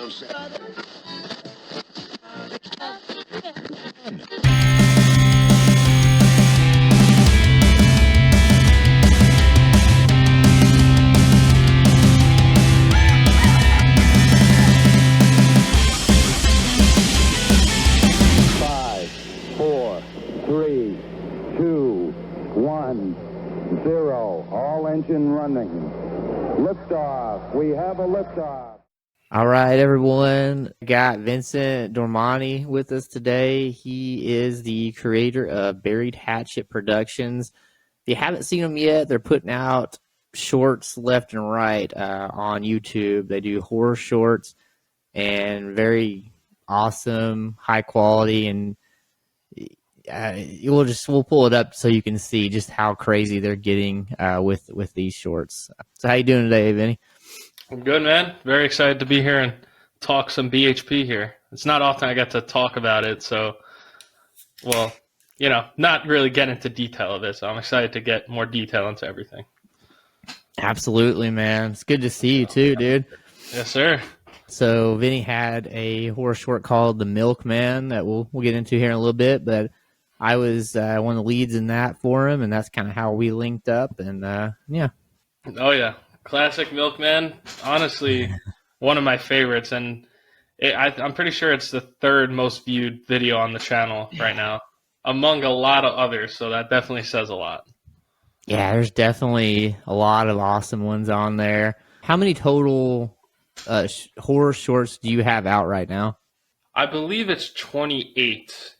Five, four, three, two, one, zero. All engine running. Liftoff. We have a liftoff. All right, everyone. Got Vincent Dormani with us today. He is the creator of Buried Hatchet Productions. If you haven't seen them yet, they're putting out shorts left and right on YouTube. They do horror shorts and very awesome, high quality, and we'll pull it up so you can see just how crazy they're getting with these shorts. So how you doing today, Vinny? I'm good, man. Very excited to be here and talk some BHP here. It's not often I get to talk about it, so, well, not really get into detail of it, so I'm excited to get more detail into everything. Absolutely, man. It's good to see you too, dude. Yes, sir. So Vinny had a horror short called The Milkman that we'll get into here in a little bit, but I was one of the leads in that for him, and that's kind of how we linked up, and yeah. Oh, yeah. Classic Milkman. Honestly, one of my favorites, and I'm pretty sure it's the third most viewed video on the channel right now, among a lot of others, so that definitely says a lot. Yeah, there's definitely a lot of awesome ones on there. How many total horror shorts do you have out right now? I believe it's 28,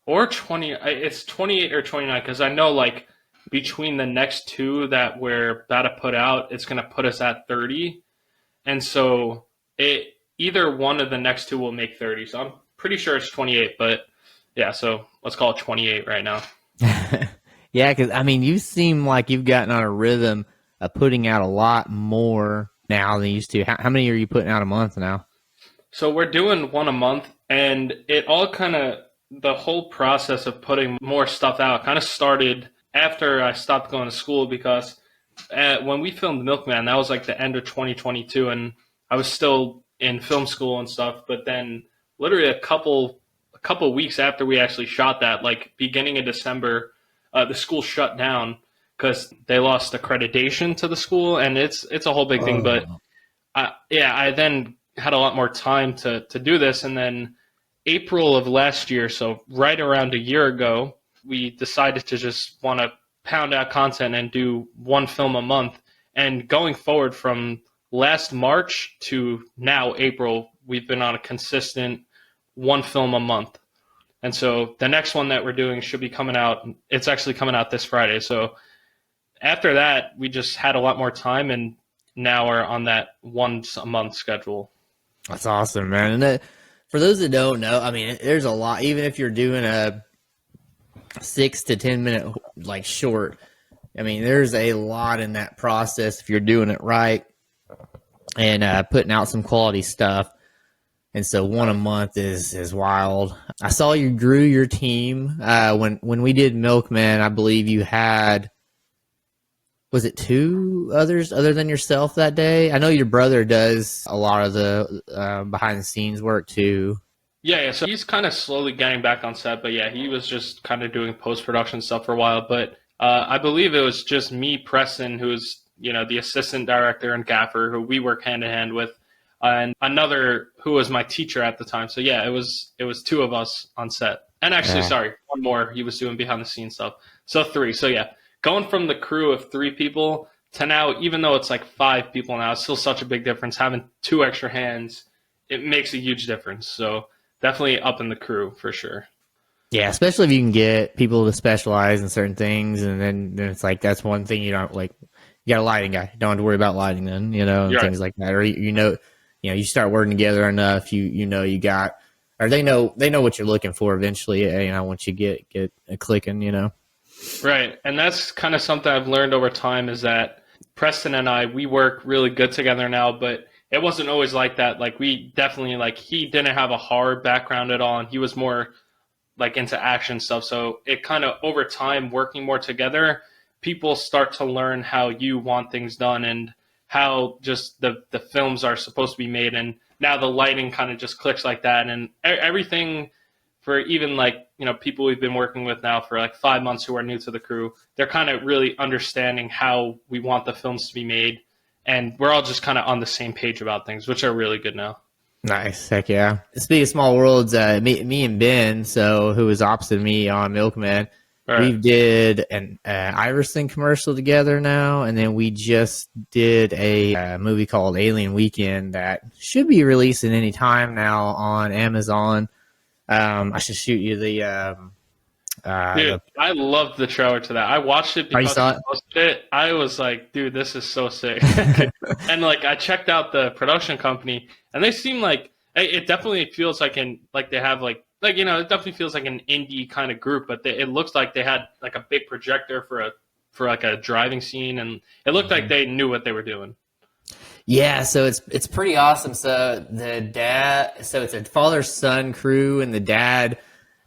or 20. It's 28 or 29, because I know, like, between the next two that we're about to put out, it's going to put us at 30. And so either one of the next two will make 30. So I'm pretty sure it's 28, but yeah, so let's call it 28 right now. Yeah, because, I mean, you seem like you've gotten on a rhythm of putting out a lot more now than you used to. How many are you putting out a month now? So we're doing one a month, and it all the whole process of putting more stuff out kind of started after I stopped going to school, because when we filmed Milkman, that was like the end of 2022, and I was still in film school and stuff. But then literally a couple weeks after we actually shot that, like beginning of December, the school shut down because they lost accreditation to the school, and it's a whole big thing. But I then had a lot more time to do this, and then April of last year, so right around a year ago, we decided to just want to pound out content and do one film a month. And going forward from last March to now April, we've been on a consistent one film a month. And so the next one that we're doing should be coming out. It's actually coming out this Friday. So after that, we just had a lot more time, and now we're on that once a month schedule. That's awesome, man. And for those that don't know, I mean, there's a lot. Even if you're doing a 6 to 10 minute like short, I mean, there's a lot in that process if you're doing it right and putting out some quality stuff. And so one a month is wild. I saw you grew your team when we did Milkman. I believe you had, was it 2 others other than yourself that day? I know your brother does a lot of the behind the scenes work too. Yeah, so he's kind of slowly getting back on set, but yeah, he was just kind of doing post-production stuff for a while. But I believe it was just me, Preston, who's, the assistant director and gaffer, who we work hand-in-hand with, and another who was my teacher at the time. So yeah, it was 2 of us on set. And actually, sorry, one more, he was doing behind-the-scenes stuff. So 3. So yeah, going from the crew of 3 people to now, even though it's like 5 people now, it's still such a big difference. Having 2 extra hands, it makes a huge difference. So definitely up in the crew for sure. Yeah, especially if you can get people to specialize in certain things, and then it's like that's one thing you don't like. You got a lighting guy, don't have to worry about lighting then, and things like that. Or you start working together enough, you got, or they know what you're looking for eventually. Once you get it clicking, Right, and that's kind of something I've learned over time is that Preston and I, we work really good together now, but it wasn't always like that. Like we definitely, like he didn't have a horror background at all, and he was more like into action stuff. So it kind of over time working more together, people start to learn how you want things done and how just the films are supposed to be made, and now the lighting kind of just clicks like that, and everything for even like, you know, people we've been working with now for like 5 months who are new to the crew, they're kind of really understanding how we want the films to be made, and we're all just kind of on the same page about things, which are really good now. Nice, heck yeah. Speaking of small worlds, me and Ben, who was opposite of me on Milkman, Right. we did an Iverson commercial together now, and then we just did a movie called Alien Weekend that should be releasing any time now on Amazon. I should shoot you the. Dude, I loved the trailer to that. I watched it because saw you posted it. I was like, dude, this is so sick. And like, I checked out the production company, and they seem like it definitely feels like they have like you know, it definitely feels like an indie kind of group. But it looks like they had like a big projector for like a driving scene, and it looked like they knew what they were doing. Yeah, so it's pretty awesome. So it's a father-son crew, and the dad.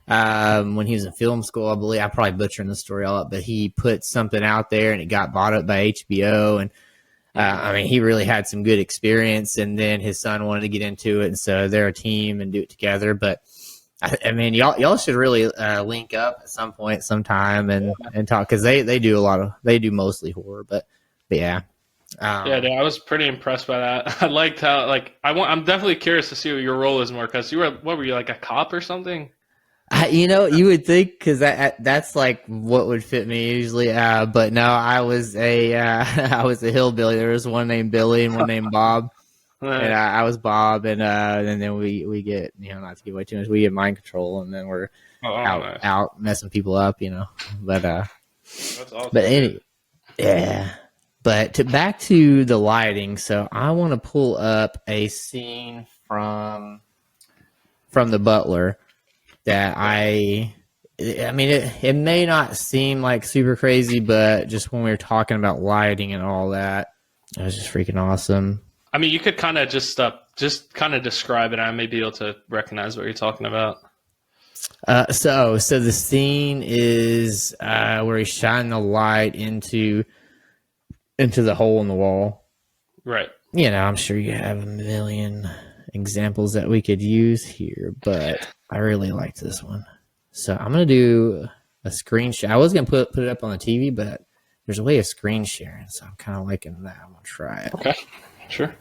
When he was in film school, I believe, I'm probably butchering the story all up, but he put something out there and it got bought up by HBO. And, I mean, he really had some good experience, and then his son wanted to get into it. And so they're a team and do it together. But I mean, y'all should really, link up at some point, sometime and talk. 'Cause they do mostly horror, but yeah. Yeah, dude, I was pretty impressed by that. I liked how, like, I'm definitely curious to see what your role is more, because what were you, like a cop or something? You know, you would think, because that's like what would fit me usually. But no, I was I was a hillbilly. There was one named Billy and one named Bob, and I was Bob. And then we get, you know, not to give away too much, we get mind control, and then we're out messing people up, you know. But that's awesome. But yeah. But back to the lighting. So I want to pull up a scene from the Butler. That I mean, it may not seem like super crazy, but just when we were talking about lighting and all that, it was just freaking awesome. I mean, you could kind of just kind of describe it. I may be able to recognize what you're talking about. So the scene is where he's shining the light into the hole in the wall. Right. You know, I'm sure you have a million examples that we could use here, but I really liked this one. So I'm going to do a screen share. I was going to put it up on the TV, but there's a way of screen sharing, so I'm kind of liking that. I'm going to try it. Okay, sure.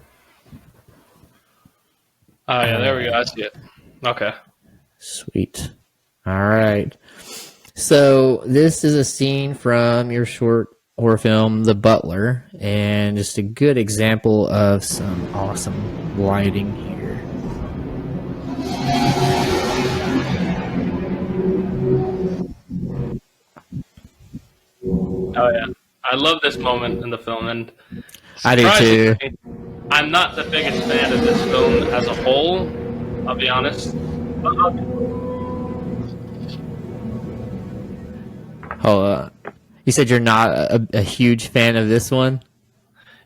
Oh, yeah, there we go. I see it. Okay. Sweet. All right. So this is a scene from your short horror film, The Butler, and just a good example of some awesome lighting here. Oh yeah, I love this moment in the film, and I do too. I'm not the biggest fan of this film as a whole. I'll be honest. You said you're not a huge fan of this one?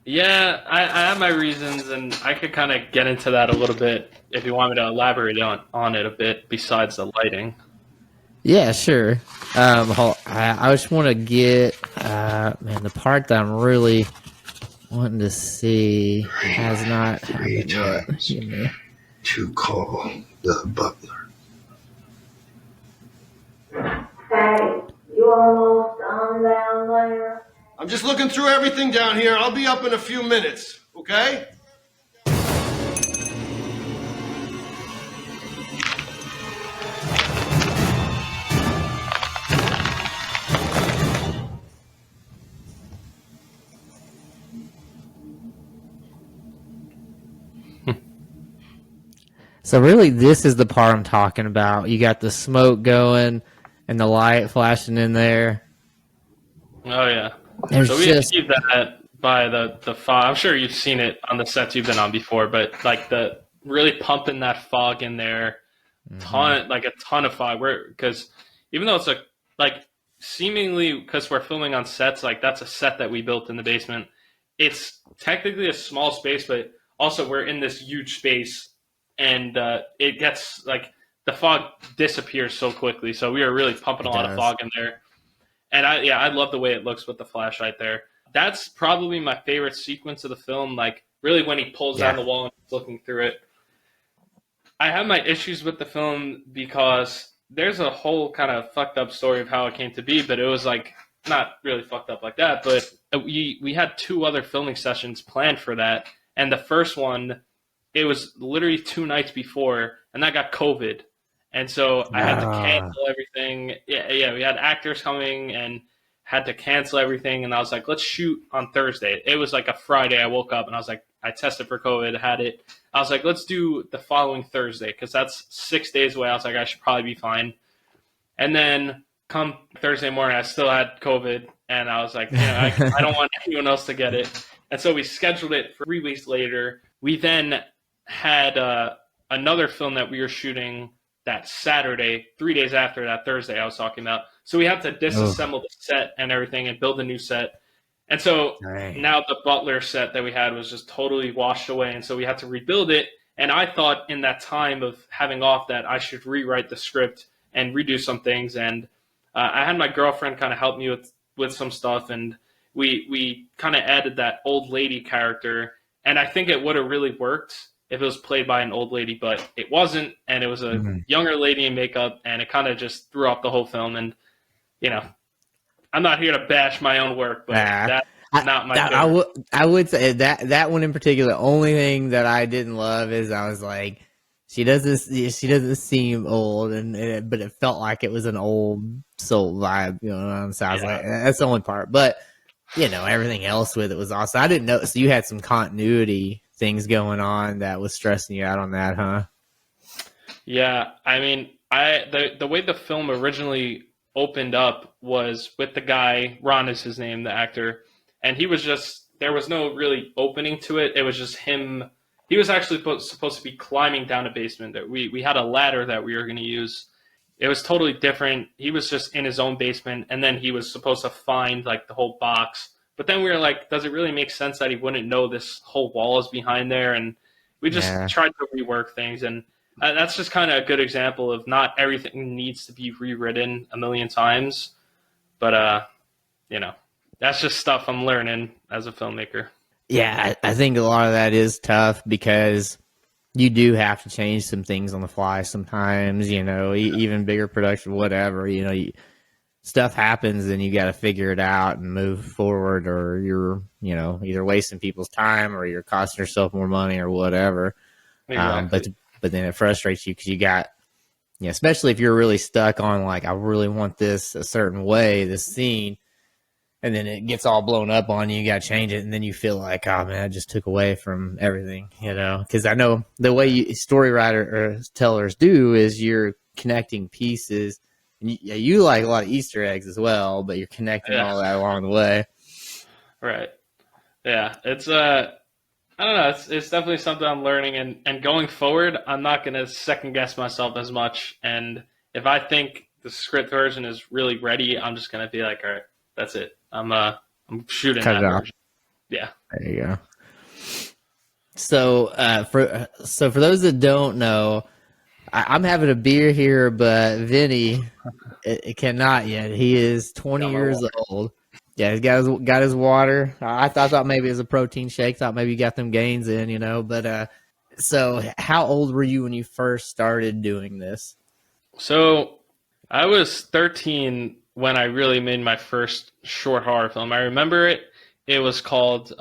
Yeah, I have my reasons, and I could kind of get into that a little bit if you want me to elaborate on it a bit besides the lighting. Yeah, sure. I just want to get, the part that I'm really wanting to see has not happened yet. To call the butler. Hey, you almost done down there? I'm just looking through everything down here. I'll be up in a few minutes, okay? So really, this is the part I'm talking about. You got the smoke going and the light flashing in there. Oh yeah. There's so we just achieved that by the fog. I'm sure you've seen it on the sets you've been on before, but like the really pumping that fog in there, a ton of fog. Because even though it's seemingly because we're filming on sets, like that's a set that we built in the basement. It's technically a small space, but also we're in this huge space. And it gets the fog disappears so quickly. So we are really pumping a lot of fog in there. And I love the way it looks with the flashlight there. that's probably my favorite sequence of the film. Like, really, when he pulls down the wall and he's looking through it. I have my issues with the film because there's a whole kind of fucked up story of how it came to be, but it was like not really fucked up like that. But we had 2 other filming sessions planned for that, and the first one, it was literally 2 nights before, and that got COVID, and so I had to cancel everything. Yeah, we had actors coming and had to cancel everything, and I was like, let's shoot on Thursday. It was like a Friday. I woke up and I was like, I tested for COVID, had it. I was like, let's do the following Thursday because that's 6 days away. I was like, I should probably be fine. And then come Thursday morning, I still had COVID, and I was like, I don't want anyone else to get it. And so we scheduled it for 3 weeks later. We then had another film that we were shooting that Saturday, 3 days after that Thursday I was talking about. So we had to disassemble the set and everything and build a new set. And so now the Butler set that we had was just totally washed away. And so we had to rebuild it. And I thought in that time of having off that I should rewrite the script and redo some things. And I had my girlfriend kind of help me with some stuff. And we kind of added that old lady character. And I think it would have really worked if it was played by an old lady, but it wasn't. And it was a younger lady in makeup. And it kind of just threw off the whole film. And, I'm not here to bash my own work, but that's not my favorite. I would say that one in particular, the only thing that I didn't love is I was like, she doesn't seem old, but it felt like it was an old soul vibe, you know what I'm saying? I was like, that's the only part. But, everything else with it was awesome. I didn't know, so you had some continuity things going on that was stressing you out on that, huh? Yeah, I mean, the way the film originally opened up was with the guy, Ron is his name, the actor, and he was just, there was no really opening to it. It was just him. He was actually supposed to be climbing down a basement. That we had a ladder that we were going to use. It was totally different. He was just in his own basement, and then he was supposed to find like the whole box. But then we were like, does it really make sense that he wouldn't know this whole wall is behind there? And we just tried to rework things, and that's just kind of a good example of not everything needs to be rewritten a million times. But, that's just stuff I'm learning as a filmmaker. Yeah, I think a lot of that is tough because you do have to change some things on the fly sometimes, even bigger production, whatever, stuff happens and you got to figure it out and move forward, or you're, either wasting people's time or you're costing yourself more money or whatever. Exactly. But then it frustrates you because you got, especially if you're really stuck on like, I really want this a certain way, this scene, and then it gets all blown up on you, you got to change it, and then you feel like, oh man, I just took away from everything, because I know the way story writer or tellers do is you're connecting pieces, and you like a lot of Easter eggs as well, but you're connecting all that along the way. Right. Yeah. It's, I don't know. It's definitely something I'm learning, and going forward, I'm not going to second guess myself as much. And if I think the script version is really ready, I'm just going to be like, all right, that's it. I'm shooting Cut that it off. version. Yeah. There you go. So for those that don't know, I'm having a beer here, but Vinny it cannot yet. He is 20 years old. Yeah, he's got his water. I thought maybe it was a protein shake. Thought maybe you got them gains in, But so how old were you when you first started doing this? So I was 13 when I really made my first short horror film. I remember it. It was called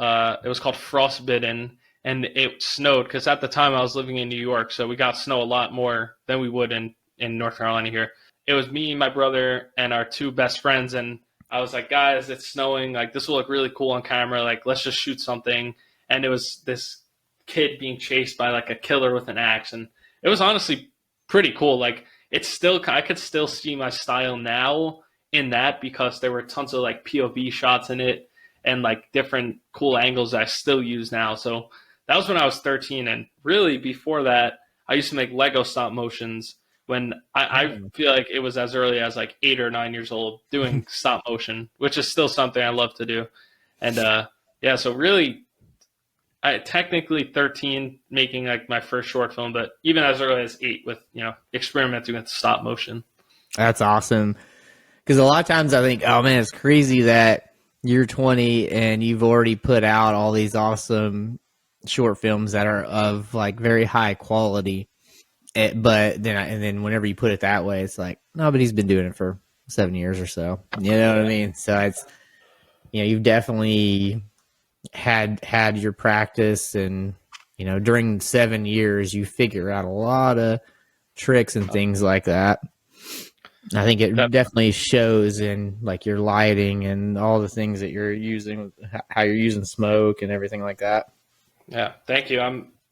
Frostbitten, and it snowed because at the time I was living in New York, so we got snow a lot more than we would in North Carolina here. It was me, my brother, and our 2 best friends, and I was like, guys, it's snowing. Like, this will look really cool on camera. Like, let's just shoot something. And it was this kid being chased by like a killer with an axe, and it was honestly pretty cool. Like, I could still see my style now in that because there were tons of like POV shots in it and like different cool angles that I still use now. So that was when I was 13, and really before that, I used to make Lego stop motions. When I feel like it was as early as like 8 or 9 years old doing stop motion, which is still something I love to do. And so really, I technically 13 making like my first short film, but even as early as 8 with, experimenting with stop motion. That's awesome. Because a lot of times I think, oh man, it's crazy that you're 20 and you've already put out all these awesome short films that are of like very high quality. But then whenever you put it that way, it's like, no, but he's been doing it for 7 years or so. You know what I mean? So it's, you've definitely had your practice, and during 7 years you figure out a lot of tricks and things like that. I think it definitely shows in like your lighting and all the things that you're using, how you're using smoke and everything like that. Yeah, thank you.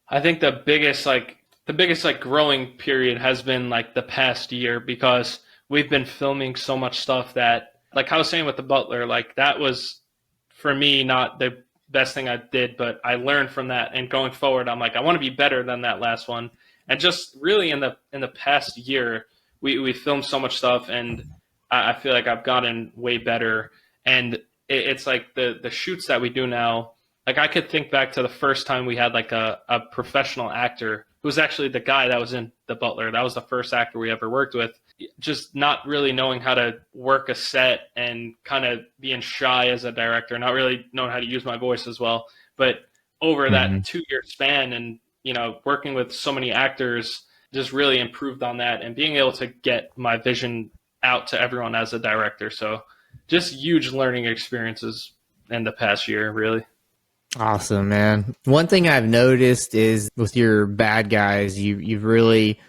I think the biggest growing period has been like the past year, because we've been filming so much stuff that, like I was saying with the Butler, like that was for me not the best thing I did, but I learned from that, and going forward I'm like, I want to be better than that last one. And just really in the past year, we filmed so much stuff, and I feel like I've gotten way better. And it's like the shoots that we do now, like I could think back to the first time we had like a professional actor who was actually the guy that was in the Butler. That was the first actor we ever worked with. Just not really knowing how to work a set and kind of being shy as a director, not really knowing how to use my voice as well. But over that 2-year span, and working with so many actors, just really improved on that, and being able to get my vision out to everyone as a director. So just huge learning experiences in the past year, really. Awesome, man. One thing I've noticed is with your bad guys, you've really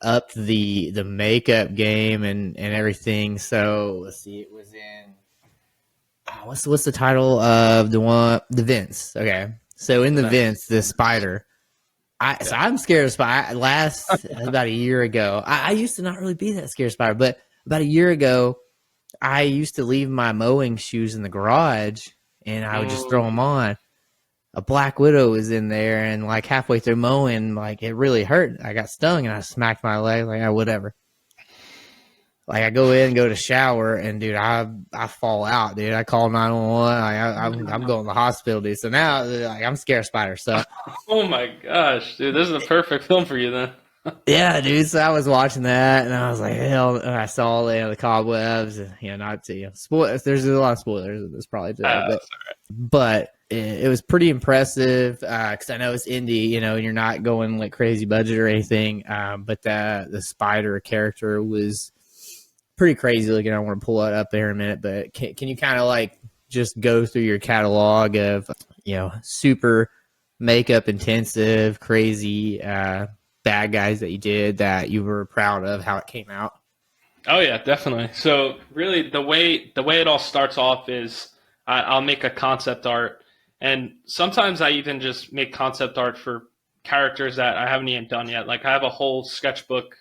upped the makeup game and everything. So let's see, it was in what's the title of the Vince? Okay, so in the Vince, the spider. So I'm scared of spider. About a year ago, I used to not really be that scared of spider, but about a year ago, I used to leave my mowing shoes in the garage, and I would just throw them on. A black widow was in there, and like halfway through mowing, like it really hurt. I got stung, and I smacked my leg. Like, whatever. Like I go in and go to shower, and dude, I fall out, dude. I call 911. I'm going to the hospital, dude. So now, like, I'm scared of spiders. So, oh my gosh, dude, this is a perfect film for you then. Yeah, dude. So I was watching that, and I was like, hell. And I saw the cobwebs, and not to spoil. There's a lot of spoilers in this probably today, but it was pretty impressive because I know it's indie, and you're not going like crazy budget or anything. But the spider character was pretty crazy looking. I want to pull it up there in a minute, but can you kind of like just go through your catalog of super makeup intensive, crazy bad guys that you did that you were proud of how it came out? Oh yeah, definitely. So really, the way it all starts off is I'll make a concept art, and sometimes I even just make concept art for characters that I haven't even done yet. Like I have a whole sketchbook.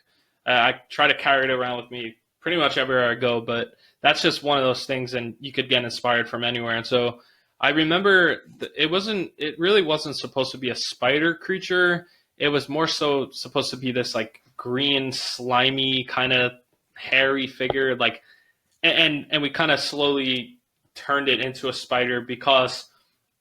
I try to carry it around with me pretty much everywhere I go, but that's just one of those things, and you could get inspired from anywhere. And so I remember it really wasn't supposed to be a spider creature. It was more so supposed to be this like green, slimy, kind of hairy figure, like, and we kind of slowly turned it into a spider because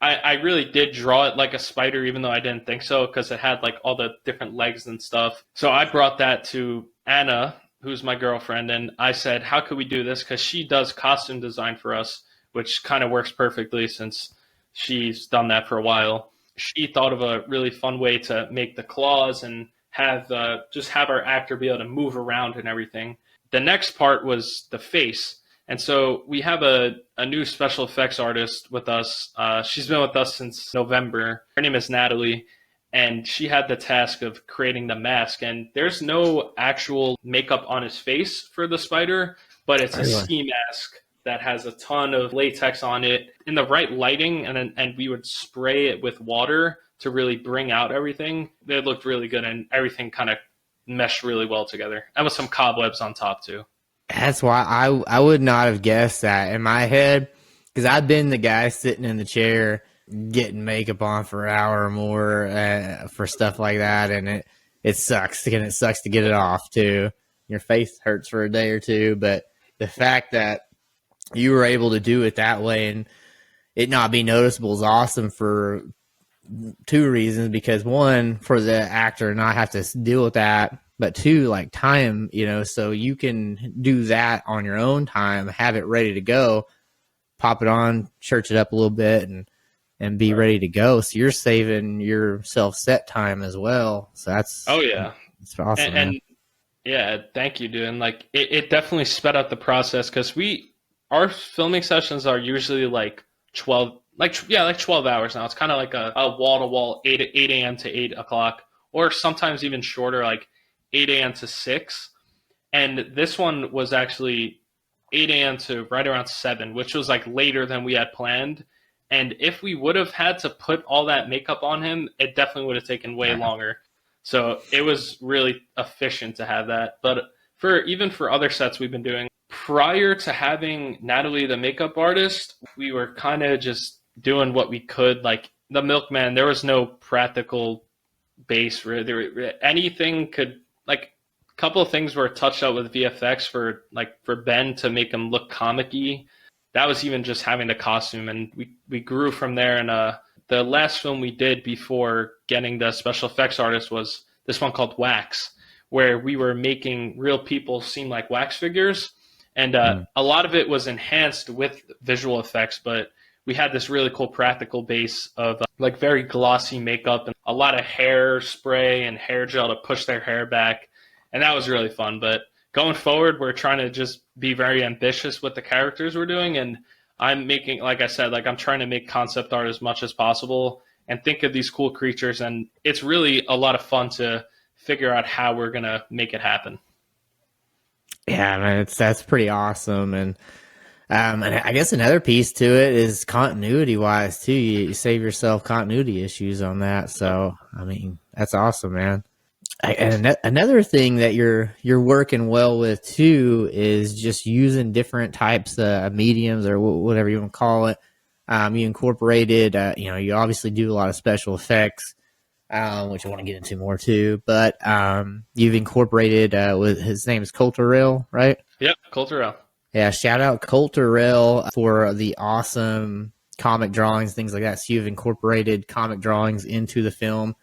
I really did draw it like a spider, even though I didn't think so, because it had like all the different legs and stuff. So I brought that to Anna, who's my girlfriend, and I said, how could we do this? Because she does costume design for us, which kind of works perfectly since she's done that for a while. She thought of a really fun way to make the claws and have our actor be able to move around and everything. The next part was the face. And so we have a new special effects artist with us. She's been with us since November. Her name is Natalie, and she had the task of creating the mask. And there's no actual makeup on his face for the spider, but it's a ski mask that has a ton of latex on it in the right lighting, and we would spray it with water to really bring out everything. It looked really good, and everything kind of meshed really well together. And with some cobwebs on top too. That's why I would not have guessed that in my head, because I've been the guy sitting in the chair getting makeup on for an hour or more for stuff like that, and it sucks. And it sucks to get it off too. Your face hurts for a day or two, but the fact that you were able to do it that way and it not be noticeable is awesome for two reasons. Because one, for the actor not have to deal with that, but two, like time, so you can do that on your own time, have it ready to go. pop it on, church it up a little bit, and be ready to go. So you're saving yourself set time as well. So that's it's awesome. And yeah, thank you, dude. And like it definitely sped up the process because our filming sessions are usually like 12 hours now. It's kind of like a wall to wall 8 a.m. to 8 o'clock, or sometimes even shorter, like 8 a.m. to 6. And this one was actually 8 a.m. to right around 7, which was like later than we had planned. And if we would have had to put all that makeup on him, it definitely would have taken way longer. So it was really efficient to have that. But even for other sets we've been doing, prior to having Natalie, the makeup artist, we were kind of just doing what we could. Like the Milkman, there was no practical base. Anything could, like, a couple of things were touched up with VFX for Ben to make him look comic-y. That was even just having the costume, and we grew from there. And the last film we did before getting the special effects artist was this one called Wax, where we were making real people seem like wax figures. And a lot of it was enhanced with visual effects, but we had this really cool practical base of like very glossy makeup and a lot of hairspray and hair gel to push their hair back. And that was really fun. But going forward, we're trying to just be very ambitious with the characters we're doing. And I'm making, like I said, like I'm trying to make concept art as much as possible and think of these cool creatures. And it's really a lot of fun to figure out how we're going to make it happen. Yeah, man, that's pretty awesome. And I guess another piece to it is continuity wise too. You save yourself continuity issues on that. So, I mean, that's awesome, man. And another thing that you're working well with too is just using different types of mediums or whatever you want to call it. You incorporated, you obviously do a lot of special effects, which I want to get into more too. But you've incorporated with his name is Colterell, right? Yep, Colterell. Yeah, shout out Colterell for the awesome comic drawings, things like that. So you've incorporated comic drawings into the film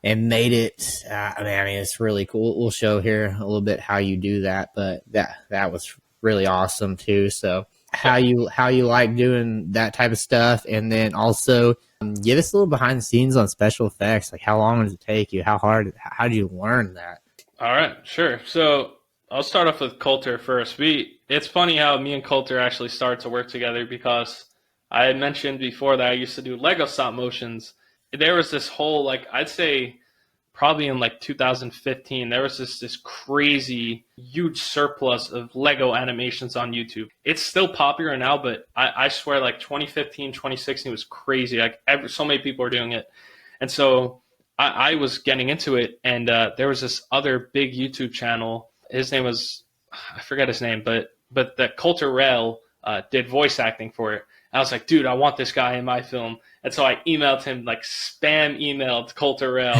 and made it. I mean, it's really cool. We'll show here a little bit how you do that, but that was really awesome too. So how you like doing that type of stuff, and then also give us a little behind the scenes on special effects. Like, how long does it take you? How did you learn that? All right, sure. So I'll start off with Coulter first. It's funny how me and Coulter actually started to work together because I had mentioned before that I used to do Lego stop motions. There was this whole, like, I'd say probably in like 2015, there was this crazy huge surplus of Lego animations on YouTube. It's still popular now, but I swear like 2015, 2016 was crazy. Like so many people were doing it. And so I was getting into it, and there was this other big YouTube channel. His name was, I forget his name, but the Colterell did voice acting for it. I was like, dude, I want this guy in my film. And so I emailed him, like spam emailed Colterell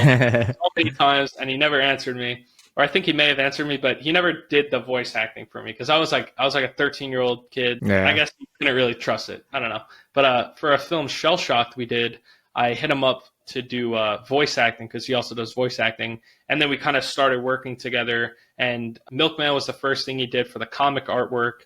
so many times, and he never answered me. Or I think he may have answered me, but he never did the voice acting for me because I was like a 13-year-old kid. Yeah. I guess he couldn't really trust it. I don't know. But for a film Shell Shocked we did, I hit him up to do voice acting because he also does voice acting. And then we kind of started working together. And Milkman was the first thing he did for the comic artwork.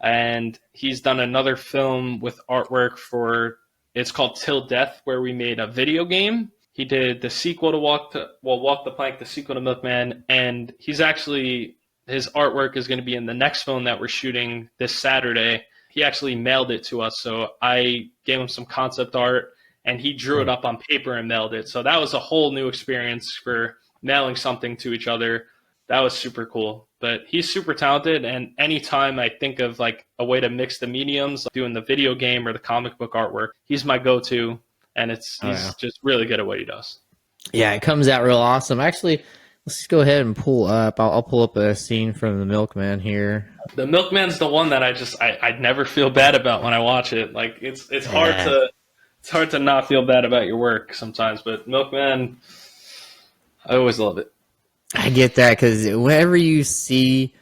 And he's done another film with artwork for, it's called Till Death, where we made a video game. He did the sequel to Walk the Plank, the sequel to Milkman. And his artwork is going to be in the next film that we're shooting this Saturday. He actually mailed it to us. So I gave him some concept art, and he drew it up on paper and mailed it. So that was a whole new experience for mailing something to each other. That was super cool. But he's super talented, and anytime I think of like a way to mix the mediums, like doing the video game or the comic book artwork, he's my go-to, and he's just really good at what he does. Yeah, it comes out real awesome. Actually, let's just go ahead and pull up. I'll pull up a scene from the Milkman here. The Milkman's the one that I never feel bad about when I watch it. Like it's hard to not feel bad about your work sometimes, but Milkman, I always love it. I get that, because whenever you see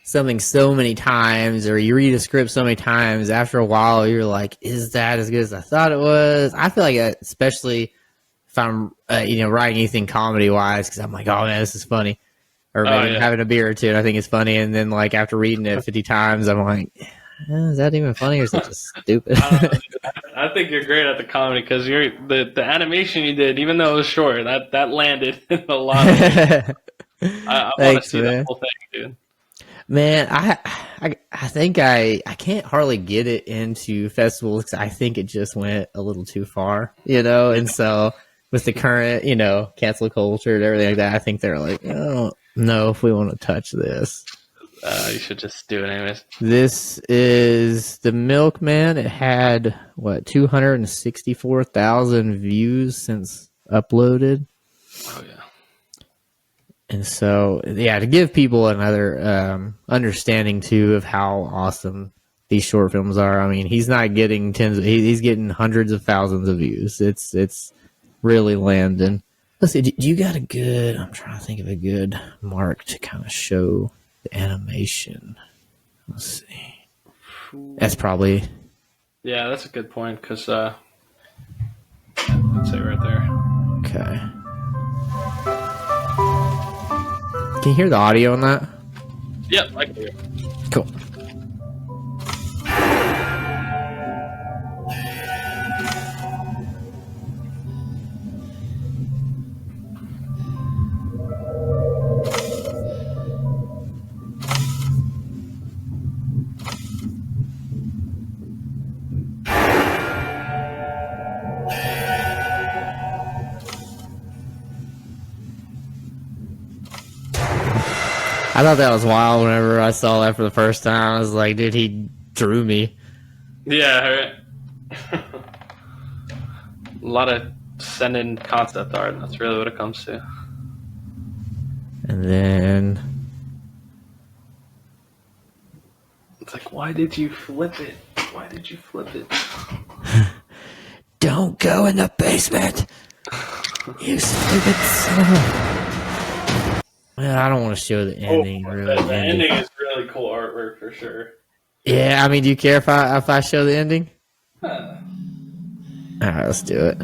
something so many times or you read a script so many times, after a while you're like, is that as good as I thought it was? I feel like that, especially if I'm writing anything comedy wise, because I'm like, oh man, this is funny, or maybe having a beer or two and I think it's funny, and then like after reading it 50 times I'm like, Is that even funny or is it just stupid? I think you're great at the comedy because the animation you did, even though it was short, that landed in a lot of things. I want to Thanks, see man. the whole thing, dude. Man, I think I can't hardly get it into festivals because I think it just went a little too far, and so with the current, cancel culture and everything like that, I think they're like, oh, no, if we want to touch this. You should just do it anyways. This is The Milkman. It had, 264,000 views since uploaded. Oh, yeah. And so, yeah, to give people another understanding, too, of how awesome these short films are. I mean, he's not getting he's getting hundreds of thousands of views. It's really landing. Let's see, do you got I'm trying to think of a good mark to kind of show the animation. Let's see. That's probably... Yeah, that's a good point, because, let's say right there. Okay. Can you hear the audio on that? Yep, I can hear. Cool. I thought that was wild whenever I saw that for the first time. I was like, dude, he drew me. Yeah, right. A lot of sending concept art. That's really what it comes to. And then... It's like, why did you flip it? Why did you flip it? Don't go in the basement! You stupid son of a... Well, I don't want to show the ending. Really, the ending is really cool artwork for sure. Yeah, I mean, do you care if I show the ending? Huh. All right, let's do it.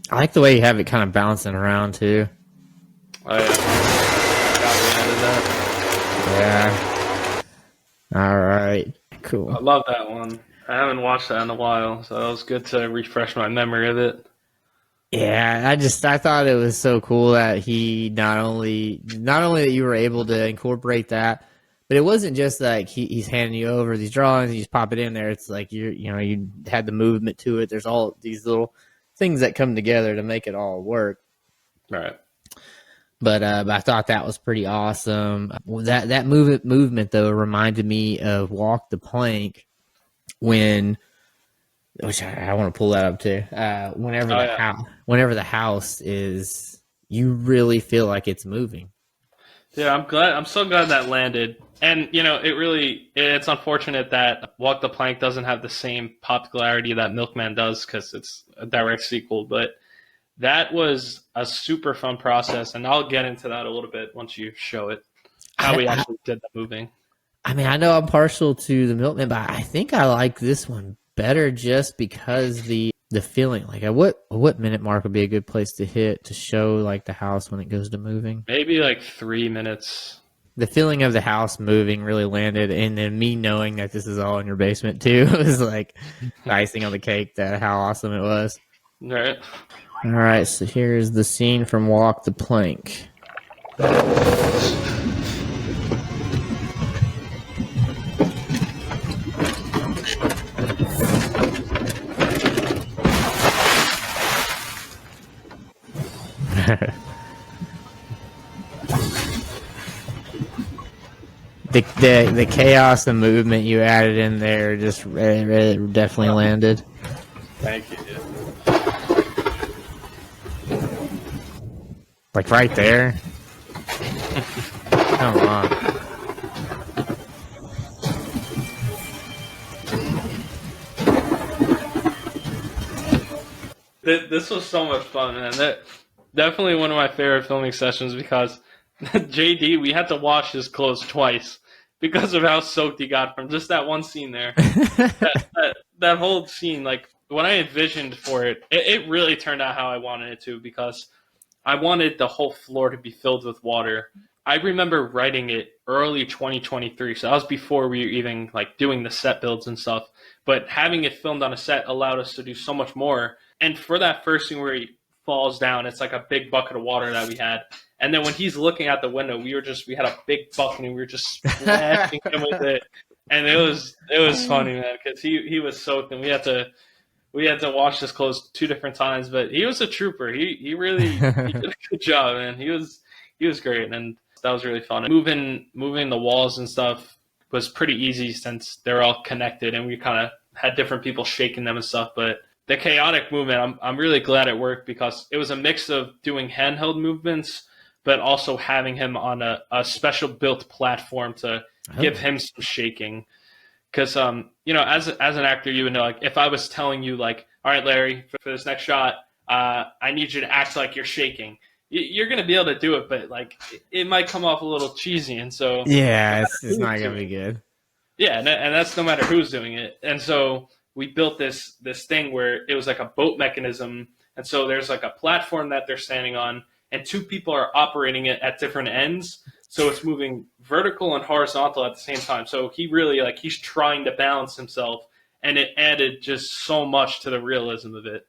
I like the way you have it kind of bouncing around too. Oh yeah. Yeah. All right. Cool. I love that one. I haven't watched that in a while, so it was good to refresh my memory of it. Yeah, I thought it was so cool that he not only that you were able to incorporate that, but it wasn't just like he's handing you over these drawings and you just pop it in there. It's like you had the movement to it. There's all these little things that come together to make it all work. Right. But I thought that was pretty awesome. That movement though reminded me of Walk the Plank, which I want to pull that up too. Whenever the house is, you really feel like it's moving. Yeah, I'm so glad that landed. And it's unfortunate that Walk the Plank doesn't have the same popularity that Milkman does because it's a direct sequel, but that was a super fun process, and I'll get into that a little bit once you show it, how we actually did the moving. I mean, I know I'm partial to the Milkman, but I think I like this one better just because the feeling. Like, what minute mark would be a good place to hit to show like the house when it goes to moving? Maybe like 3 minutes. The feeling of the house moving really landed, and then me knowing that this is all in your basement too was like icing on the cake. That how awesome it was. All right. All right, so here's the scene from Walk the Plank. The chaos and movement you added in there just definitely landed. Thank you, dude. Like right there. Come on. This was so much fun, man. That definitely one of my favorite filming sessions because JD, we had to wash his clothes twice because of how soaked he got from just that one scene there. That whole scene, like when I envisioned for it, it really turned out how I wanted it to, because I wanted the whole floor to be filled with water. I remember writing it early 2023, so that was before we were even like doing the set builds and stuff. But having it filmed on a set allowed us to do so much more. And for that first scene where he falls down, it's like a big bucket of water that we had. And then when he's looking out the window, we had a big bucket and we were just splashing him with it. And it was funny, man, because he was soaked and we had to wash his clothes 2 different times. But he was a trooper. He really he did a good job, man. He was great, and that was really fun. Moving the walls and stuff was pretty easy since they're all connected, and we kind of had different people shaking them and stuff. But the chaotic movement, I'm really glad it worked, because it was a mix of doing handheld movements, but also having him on a special built platform to give him some shaking. Because as an actor, you would know, like, if I was telling you, like, all right, Larry, for this next shot, I need you to act like you're shaking. You're going to be able to do it, but like it might come off a little cheesy. And so yeah, it's not going to be good. Yeah. And that's no matter who's doing it. And so we built this thing where it was like a boat mechanism. And so there's like a platform that they're standing on, and 2 people are operating it at different ends. So it's moving vertical and horizontal at the same time. So he really, like, he's trying to balance himself, and it added just so much to the realism of it.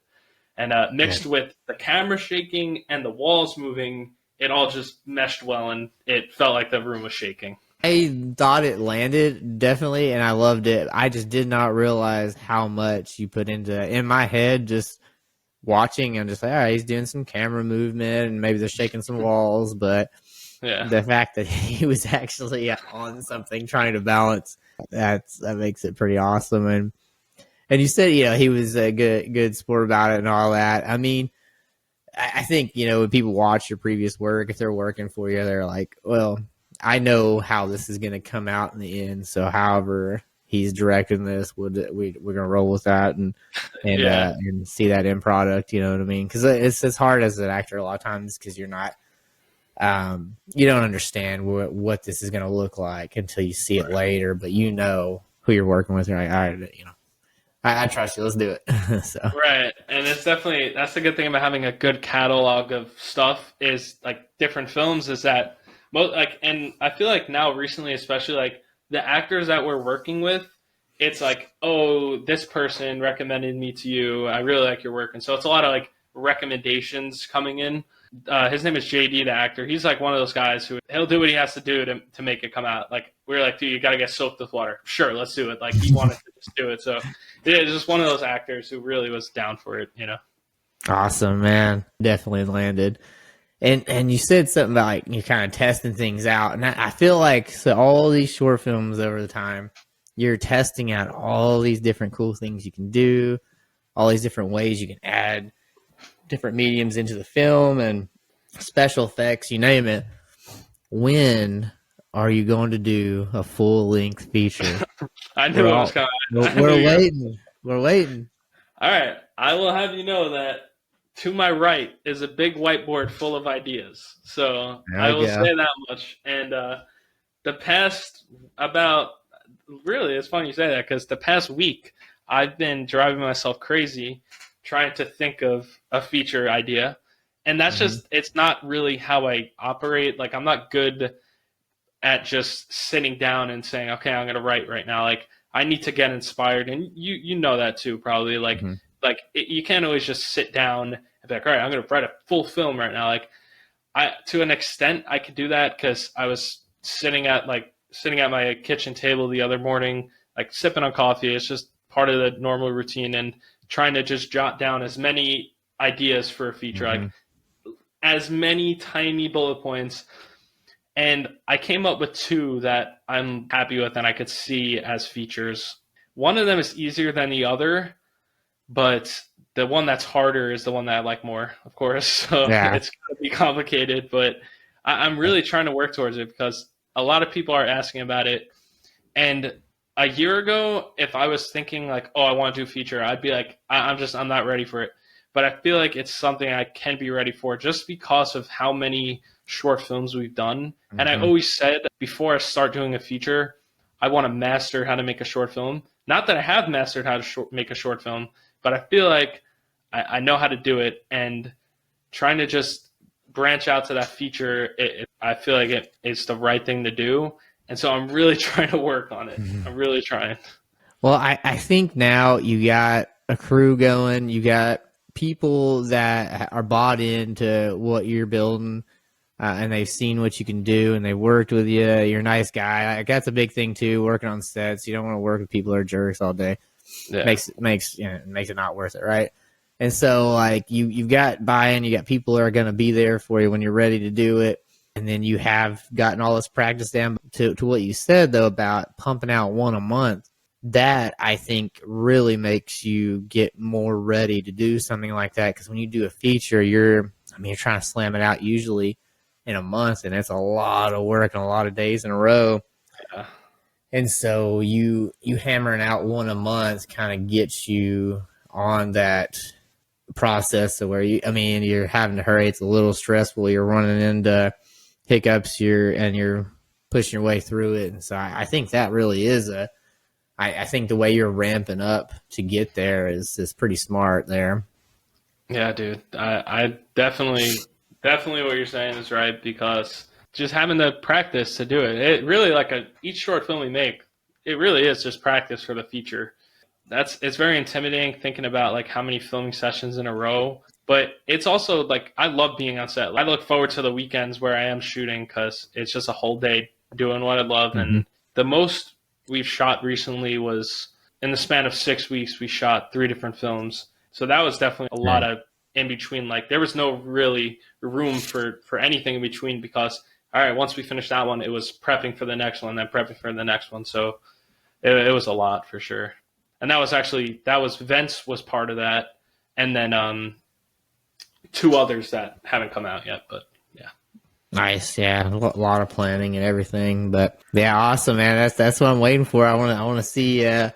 And mixed with the camera shaking and the walls moving, it all just meshed well, and it felt like the room was shaking. I thought it landed, definitely, and I loved it. I just did not realize how much you put into it. In my head, just watching, I'm just like, all right, he's doing some camera movement, and maybe they're shaking some walls, but the fact that he was actually on something trying to balance, that makes it pretty awesome. And you said, he was a good sport about it and all that. I mean, I think, when people watch your previous work, if they're working for you, they're like, well, I know how this is going to come out in the end. So however he's directing this, we're going to roll with that and see that end product. You know what I mean? Because it's hard as an actor a lot of times, because you're not, you don't understand what this is going to look like until you see it later, but who you're working with. You're like, all right, I trust you. Let's do it. So. Right. And it's definitely, that's the good thing about having a good catalog of stuff, is like different films, is that and I feel like now recently, especially, like the actors that we're working with, it's like, oh, this person recommended me to you. I really like your work. And so it's a lot of like recommendations coming in. His name is JD, the actor. He's like one of those guys who he'll do what he has to do to make it come out. Like, we're like, dude, you got to get soaked with water. Sure, let's do it. Like, he wanted to just do it. So yeah, it's just one of those actors who really was down for it, Awesome, man. Definitely landed. And you said something about like you're kind of testing things out. And I feel like, so all these short films over the time, you're testing out all these different cool things you can do, all these different ways you can add different mediums into the film and special effects, you name it. When are you going to do a full-length feature? I knew it was coming. We're waiting. We're waiting. All right. I will have you know that to my right is a big whiteboard full of ideas. So I will say that much. And the past really, it's funny you say that, because the past week I've been driving myself crazy trying to think of a feature idea. And that's just, it's not really how I operate. Like, I'm not good at just sitting down and saying, okay, I'm going to write right now. Like, I need to get inspired. And you know that too, probably. Like, you can't always just sit down and be like, all right, I'm going to write a full film right now. Like, to an extent, I could do that, because I was sitting at my kitchen table the other morning, like sipping on coffee. It's just part of the normal routine, and trying to just jot down as many ideas for a feature, like as many tiny bullet points. And I came up with 2 that I'm happy with and I could see as features. One of them is easier than the other, but the one that's harder is the one that I like more, of course. So it's going to be complicated, but I'm really trying to work towards it, because a lot of people are asking about it. And a year ago, if I was thinking like, oh, I want to do a feature, I'd be like, I'm not ready for it. but I feel like it's something I can be ready for just because of how many short films we've done. And I always said before I start doing a feature, I want to master how to make a short film. Not that I have mastered how to make a short film, but I feel like I know how to do it, and trying to just branch out to that feature, I feel like it's the right thing to do. And so I'm really trying to work on it. I'm really trying. Well, I think now you got a crew going, you got people that are bought into what you're building, and they've seen what you can do, and they worked with you. You're a nice guy. Like, that's a big thing too. Working on sets, you don't want to work with people who are jerks all day. Yeah. Makes it not worth it, right? And so, like, you've got buy-in, you got people that are going to be there for you when you're ready to do it, and then you have gotten all this practice down. To what you said though about pumping out one a month, that I think really makes you get more ready to do something like that. Because when you do a feature, you're trying to slam it out usually in a month, and it's a lot of work and a lot of days in a row. Yeah. And so you hammering out one a month kind of gets you on that process of where you're having to hurry. It's a little stressful. You're running into hiccups. You're pushing your way through it. And so I think that really is I think the way you're ramping up to get there is pretty smart there. Yeah, dude. I definitely what you're saying is right, because just having the practice to do it. It really, like, each short film we make, it really is just practice for the feature. It's very intimidating thinking about like how many filming sessions in a row, but it's also like I love being on set. I look forward to the weekends where I am shooting because it's just a whole day doing what I love. Mm-hmm. And the most we've shot recently was in the span of 6 weeks. We shot 3 different films, so that was definitely a lot of in between. Like, there was no really room for anything in between, because all right, once we finished that one, it was prepping for the next one, then prepping for the next one. So it was a lot for sure. And that was Vince was part of that, and then 2 others that haven't come out yet. But yeah, nice, yeah, a lot of planning and everything. But yeah, awesome, man. That's what I'm waiting for. I want to see your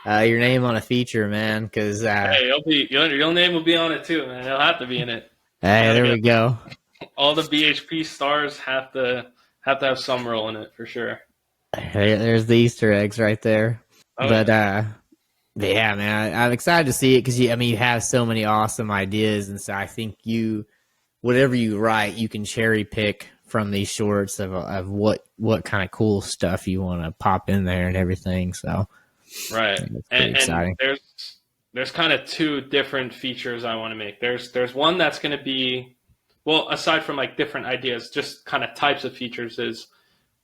name on a feature, man. Because hey, your name will be on it too, man. It'll have to be in it. Hey, there we go. All the BHP stars have to have some role in it for sure. There's the Easter eggs right there. Oh, but yeah, man, I'm excited to see it because you have so many awesome ideas, and so I think whatever you write, you can cherry pick from these shorts of what kind of cool stuff you want to pop in there and everything. So right, and there's kind of 2 different features I want to make. There's one that's going to be, well, aside from like different ideas, just kind of types of features, is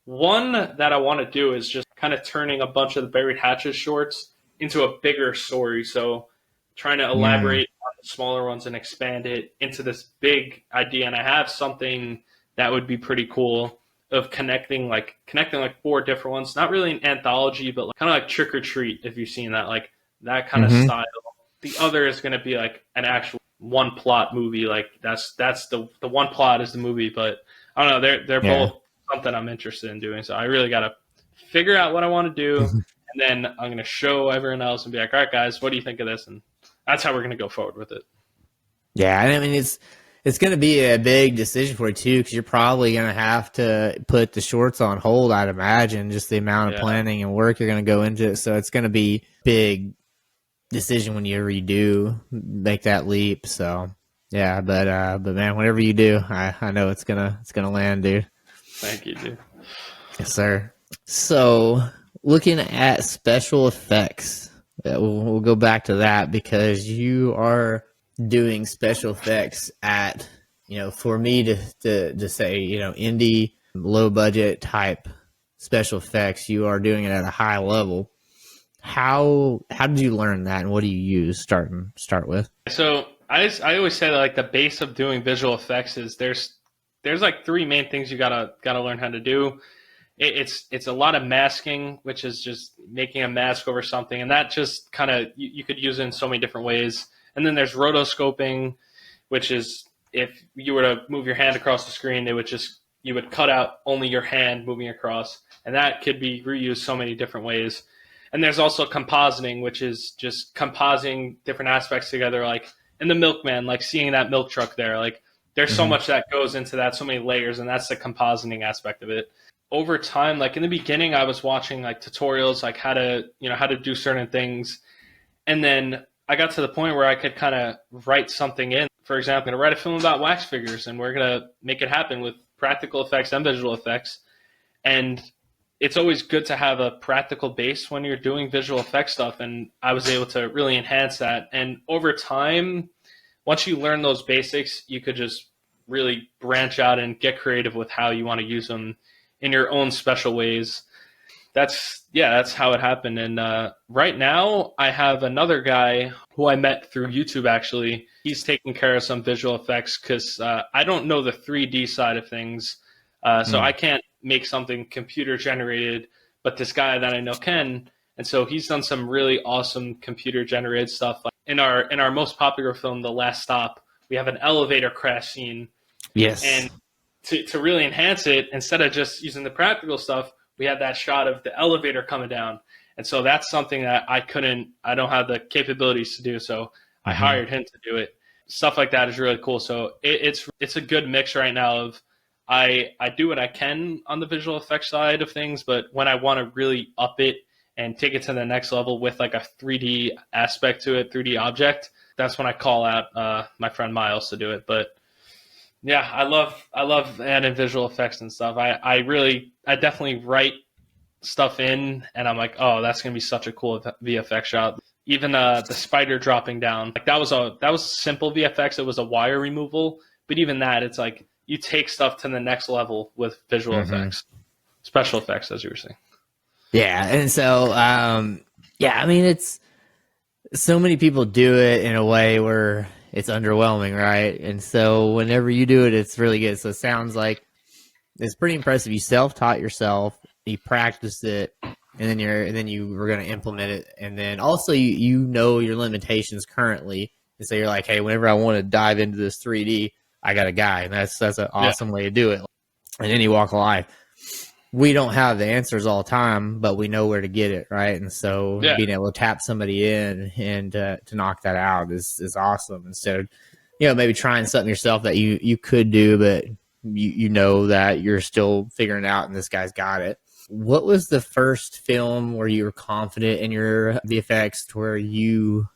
one that I want to do is just kind of turning a bunch of the Buried Hatchet shorts into a bigger story. So trying to elaborate on the smaller ones and expand it into this big idea. And I have something that would be pretty cool of connecting like 4 different ones. Not really an anthology, but kind of like Trick or Treat, if you've seen that, like that kind of style. The other is going to be like an actual one plot movie. Like that's the one plot is the movie, but I don't know. They're both something I'm interested in doing. So I really got to figure out what I want to do. And then I'm going to show everyone else and be like, all right, guys, what do you think of this? And that's how we're going to go forward with it. Yeah, I mean, it's going to be a big decision for you, too, because you're probably going to have to put the shorts on hold, I'd imagine, just the amount of planning and work you're going to go into it. So it's going to be a big decision when you redo, make that leap. So, yeah, but man, whatever you do, I know it's gonna land, dude. Thank you, dude. Yes, sir. So, looking at special effects, we'll go back to that because you are doing special effects at, for me to say, indie, low budget type special effects, you are doing it at a high level. How did you learn that, and what do you use start with? So I always say that, like, the base of doing visual effects is there's like 3 main things you gotta learn how to do. It's a lot of masking, which is just making a mask over something, and that just kind of you could use it in so many different ways. And then there's rotoscoping, which is if you were to move your hand across the screen, you would cut out only your hand moving across, and that could be reused so many different ways. And there's also compositing, which is just compositing different aspects together. Like in the milkman, like seeing that milk truck there, like there's so much that goes into that, so many layers, and that's the compositing aspect of it. Over time, like in the beginning, I was watching like tutorials, like how to do certain things. And then I got to the point where I could kind of write something in. For example, I'm going to write a film about wax figures, and we're going to make it happen with practical effects and visual effects. And it's always good to have a practical base when you're doing visual effects stuff. And I was able to really enhance that. And over time, once you learn those basics, you could just really branch out and get creative with how you want to use them in your own special ways. That's how it happened. And right now I have another guy who I met through YouTube, actually. He's taking care of some visual effects because I don't know the 3D side of things. So I can't make something computer generated, but this guy that I know can. And so he's done some really awesome computer generated stuff. Like in our most popular film, The Last Stop, we have an elevator crash scene. Yes. And to really enhance it, instead of just using the practical stuff, we had that shot of the elevator coming down. And so that's something that I don't have the capabilities to do. So I hired him to do it. Stuff like that is really cool. So it's a good mix right now of I do what I can on the visual effects side of things, but when I want to really up it and take it to the next level with like a 3D aspect to it, 3D object, that's when I call out my friend Miles to do it. But yeah, I love adding visual effects and stuff. I definitely write stuff in, and I'm like, oh, that's gonna be such a cool VFX shot. Even the spider dropping down, like that was simple VFX. It was a wire removal, but even that, it's like you take stuff to the next level with visual effects, special effects, as you were saying. Yeah, and so I mean, it's so many people do it in a way where it's underwhelming, right? And so whenever you do it, it's really good. So it sounds like it's pretty impressive. You self-taught yourself, you practiced it, and then you were going to implement it. And then also you know your limitations currently. And so you're like, hey, whenever I want to dive into this 3D, I got a guy. And that's an awesome way to do it. In any walk of life, we don't have the answers all the time, but we know where to get it, right? And so being able to tap somebody in and to knock that out is awesome. Instead of, maybe trying something yourself that you could do, but you know that you're still figuring it out and this guy's got it. What was the first film where you were confident in your VFX to where you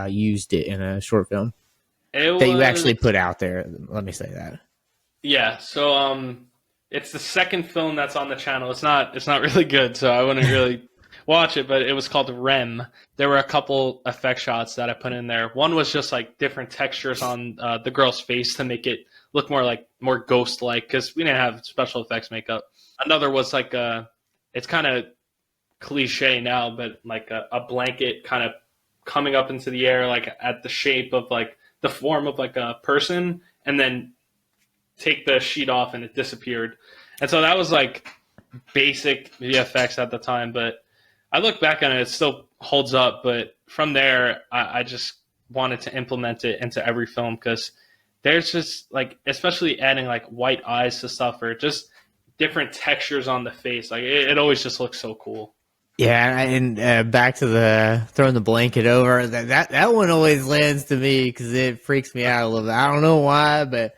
used it in a short film that you actually put out there? Let me say that. Yeah. So, it's the second film that's on the channel. It's not really good, so I wouldn't really watch it, but it was called REM. There were a couple effect shots that I put in there. One was just like different textures on the girl's face to make it look more ghost-like, because we didn't have special effects makeup. Another was like it's kind of cliche now, but like a blanket kind of coming up into the air, like at the shape of like the form of like a person, and then take the sheet off and it disappeared. And so that was like basic VFX at the time, but I look back on it, it still holds up. But from there, I just wanted to implement it into every film, because there's just like, especially adding like white eyes to stuff or just different textures on the face. Like it always just looks so cool. Yeah, and back to the throwing the blanket over, that one always lands to me because it freaks me out a little bit. I don't know why, but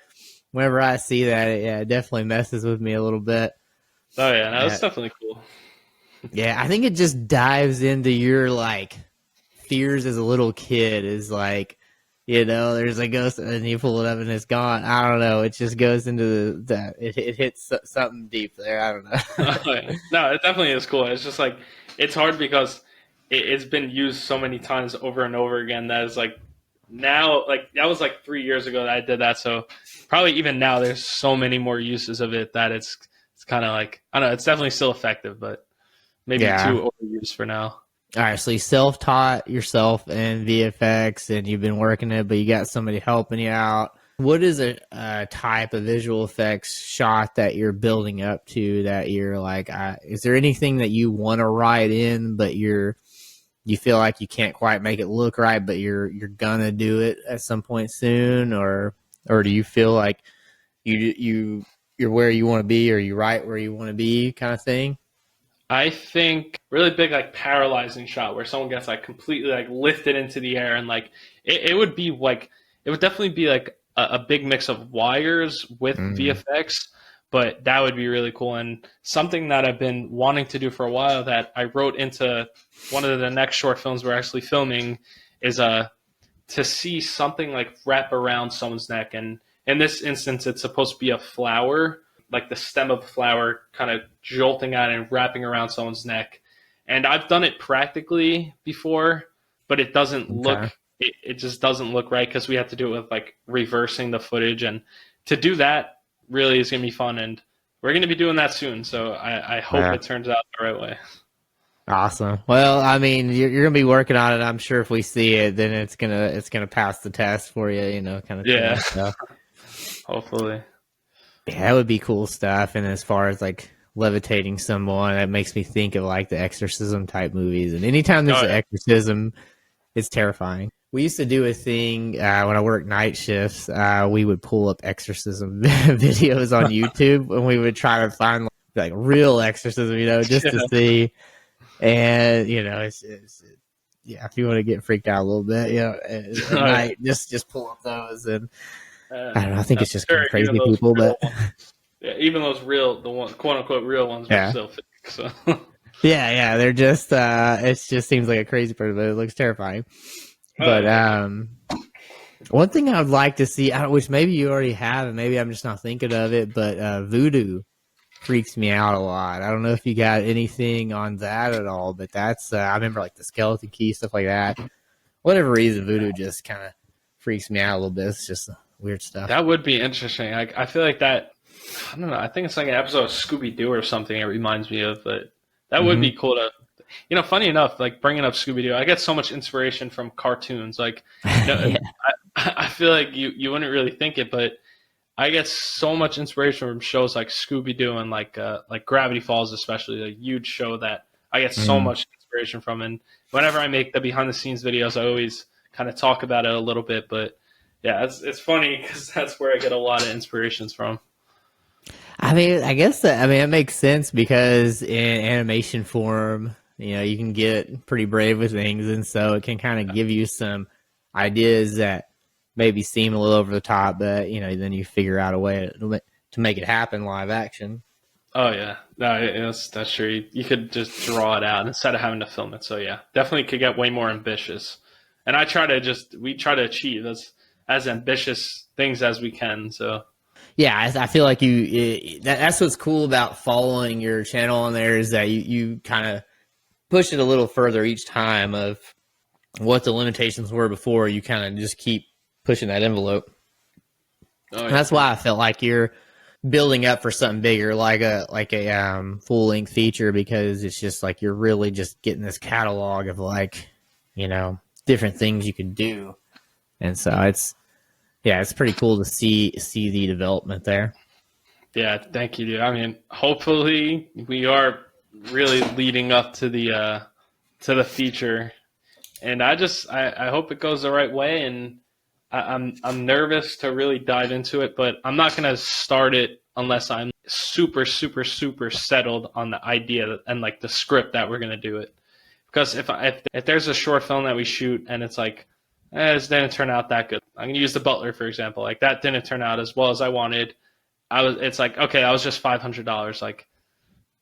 whenever I see that, it definitely messes with me a little bit. Oh yeah, no, that's definitely cool. Yeah, I think it just dives into your like fears as a little kid. Is like, there's a ghost and you pull it up and it's gone. I don't know. It just goes into it hits something deep there. I don't know. Oh, yeah. No, it definitely is cool. It's just like, it's hard because it's been used so many times over and over again that is like, now, like that was like 3 years ago that I did that. So probably even now there's so many more uses of it that it's kind of like, I don't know, it's definitely still effective, but maybe too overused for now. All right, so you self-taught yourself in VFX and you've been working it, but you got somebody helping you out. What is a type of visual effects shot that you're building up to that you're like, is there anything that you want to write in, but you feel like you can't quite make it look right, but you're gonna do it at some point soon, or do you feel like you're where you want to be, or you right where you want to be, kind of thing? I think really big like paralyzing shot where someone gets like completely like lifted into the air, and like it would be like it would definitely be like a big mix of wires with VFX, but that would be really cool. And something that I've been wanting to do for a while that I wrote into one of the next short films we're actually filming is to see something like wrap around someone's neck. And in this instance, it's supposed to be a flower, like the stem of a flower kind of jolting out and wrapping around someone's neck. And I've done it practically before, but it doesn't look, it just doesn't look right because we have to do it with like reversing the footage. And to do that really is going to be fun. And we're going to be doing that soon. So I hope it turns out the right way. Awesome. Well, I mean, you're going to be working on it. I'm sure if we see it, then it's gonna pass the test for you, you know, kind of Yeah. thing. So, Hopefully. yeah, that would be cool stuff. And as far as like levitating someone, that makes me think of like the exorcism type movies. And anytime there's an exorcism, it's terrifying. We used to do a thing when I worked night shifts. We would pull up exorcism videos on YouTube, and we would try to find like real exorcism, you know, just to see. And you know, it's yeah, if you want to get freaked out a little bit, you know, at night, just pull up those. And I don't know. I think it's just kind of crazy people, but yeah, even those the one quote unquote real ones are still fake. So yeah, they're just it just seems like a crazy person, but it looks terrifying. But one thing I would like to see, which maybe you already have, and maybe I'm just not thinking of it, but voodoo freaks me out a lot. I don't know if you got anything on that at all, but that's I remember like the skeleton key, stuff like that. Whatever reason, voodoo just kind of freaks me out a little bit. It's just weird stuff. That would be interesting. I feel like that. I don't know. I think it's like an episode of Scooby Doo or something. It reminds me of, but that would be cool to. You know, funny enough, like bringing up Scooby Doo, I get so much inspiration from cartoons. Like, you know, I feel like you wouldn't really think it, but I get so much inspiration from shows like Scooby Doo and like Gravity Falls, especially a huge show that I get so much inspiration from. And whenever I make the behind the scenes videos, I always kind of talk about it a little bit. But yeah, it's funny because that's where I get a lot of inspirations from. I mean, I guess it makes sense because in animation form, you know, you can get pretty brave with things, and so it can kind of give you some ideas that maybe seem a little over the top, but you know, then you figure out a way to make it happen live action. Oh yeah, no, that's true. You could just draw it out instead of having to film it. So yeah, definitely could get way more ambitious. And we try to achieve as ambitious things as we can. So yeah, I feel like that's what's cool about following your channel on there is that you kind of push it a little further each time of what the limitations were before. You kind of just keep pushing that envelope. Oh, yeah. And that's why I felt like you're building up for something bigger, like a full length feature, because it's just like you're really just getting this catalog of like, you know, different things you could do. And so it's pretty cool to see the development there. Yeah, thank you, dude. I mean, hopefully we are really leading up to the feature, and I hope it goes the right way. And I'm nervous to really dive into it, but I'm not gonna start it unless I'm super settled on the idea and like the script that we're gonna do it. Because if there's a short film that we shoot and it's like, this didn't turn out that good. I'm gonna use the Butler for example. Like that didn't turn out as well as I wanted. It's like, okay, that was just $500. Like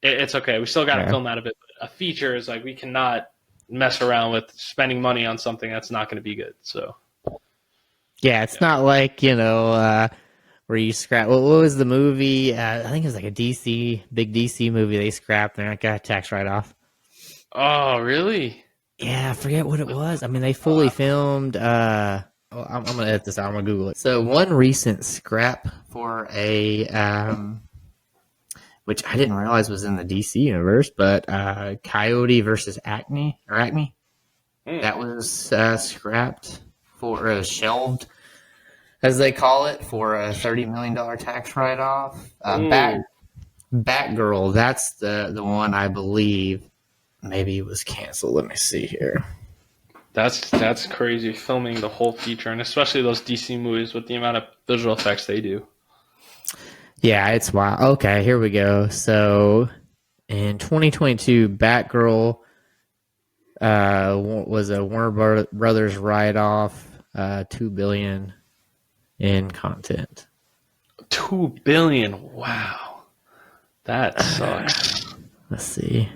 it's okay. We still got to film out of it. But a feature is like we cannot mess around with spending money on something that's not going to be good. So yeah, it's not like, you know, where you scrap. What was the movie? I think it was like a big DC movie they scrapped and I got a tax write-off. Oh, really? Yeah, I forget what it was. I mean, they fully filmed. I'm going to edit this out. I'm going to Google it. So one recent scrap for which I didn't realize was in the DC universe, but Coyote versus Acme. That was scrapped for shelved, as they call it, for a $30 million tax write-off. Batgirl, that's the one I believe maybe it was canceled. Let me see here. That's crazy, filming the whole feature, and especially those DC movies with the amount of visual effects they do. Yeah, it's wild. Okay, here we go. So in 2022, Batgirl was a Warner Brothers write-off, $2 billion in content. 2 billion. Wow. That sucks. Let's see.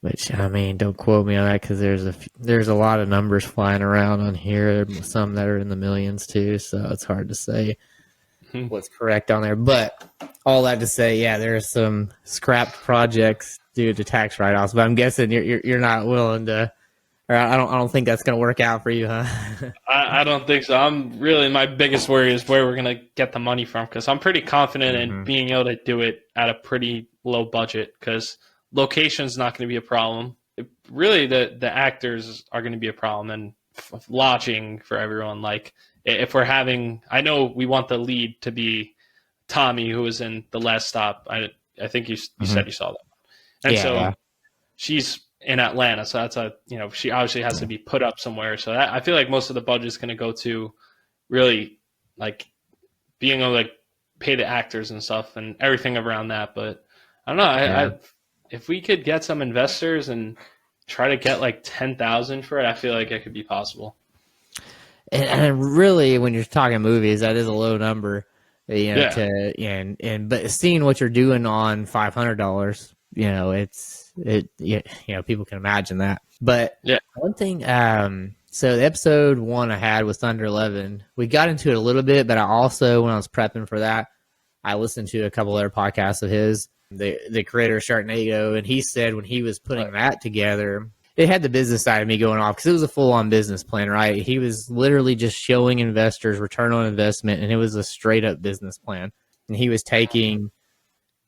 Which, I mean, don't quote me on that because there's a lot of numbers flying around on here. Some that are in the millions too, so it's hard to say what's correct on there. But all that to say, yeah, there are some scrapped projects due to tax write-offs. But I'm guessing you're not willing to, or I don't think that's going to work out for you, huh? I don't think so. My biggest worry is where we're going to get the money from, because I'm pretty confident in being able to do it at a pretty low budget, because location's not going to be a problem. Really, the actors are going to be a problem, and lodging for everyone. Like, if we're having, I know we want the lead to be Tommy, who was in The Last Stop. I think you said you saw that. And so she's in Atlanta, so that's she obviously has to be put up somewhere. So I feel like most of the budget is going to go to really like being able to like pay the actors and stuff and everything around that. But I don't know. If we could get some investors and try to get like 10,000 for it, I feel like it could be possible. And really, when you're talking movies, that is a low number. But seeing what you're doing on $500, people can imagine that. But one thing, so the episode 1 I had was Thunder 11. We got into it a little bit, but I also, when I was prepping for that, I listened to a couple other podcasts of his, the creator of Sharknado, and he said when he was putting that together, it had the business side of me going off because it was a full-on business plan, right? He was literally just showing investors return on investment, and it was a straight-up business plan. And he was taking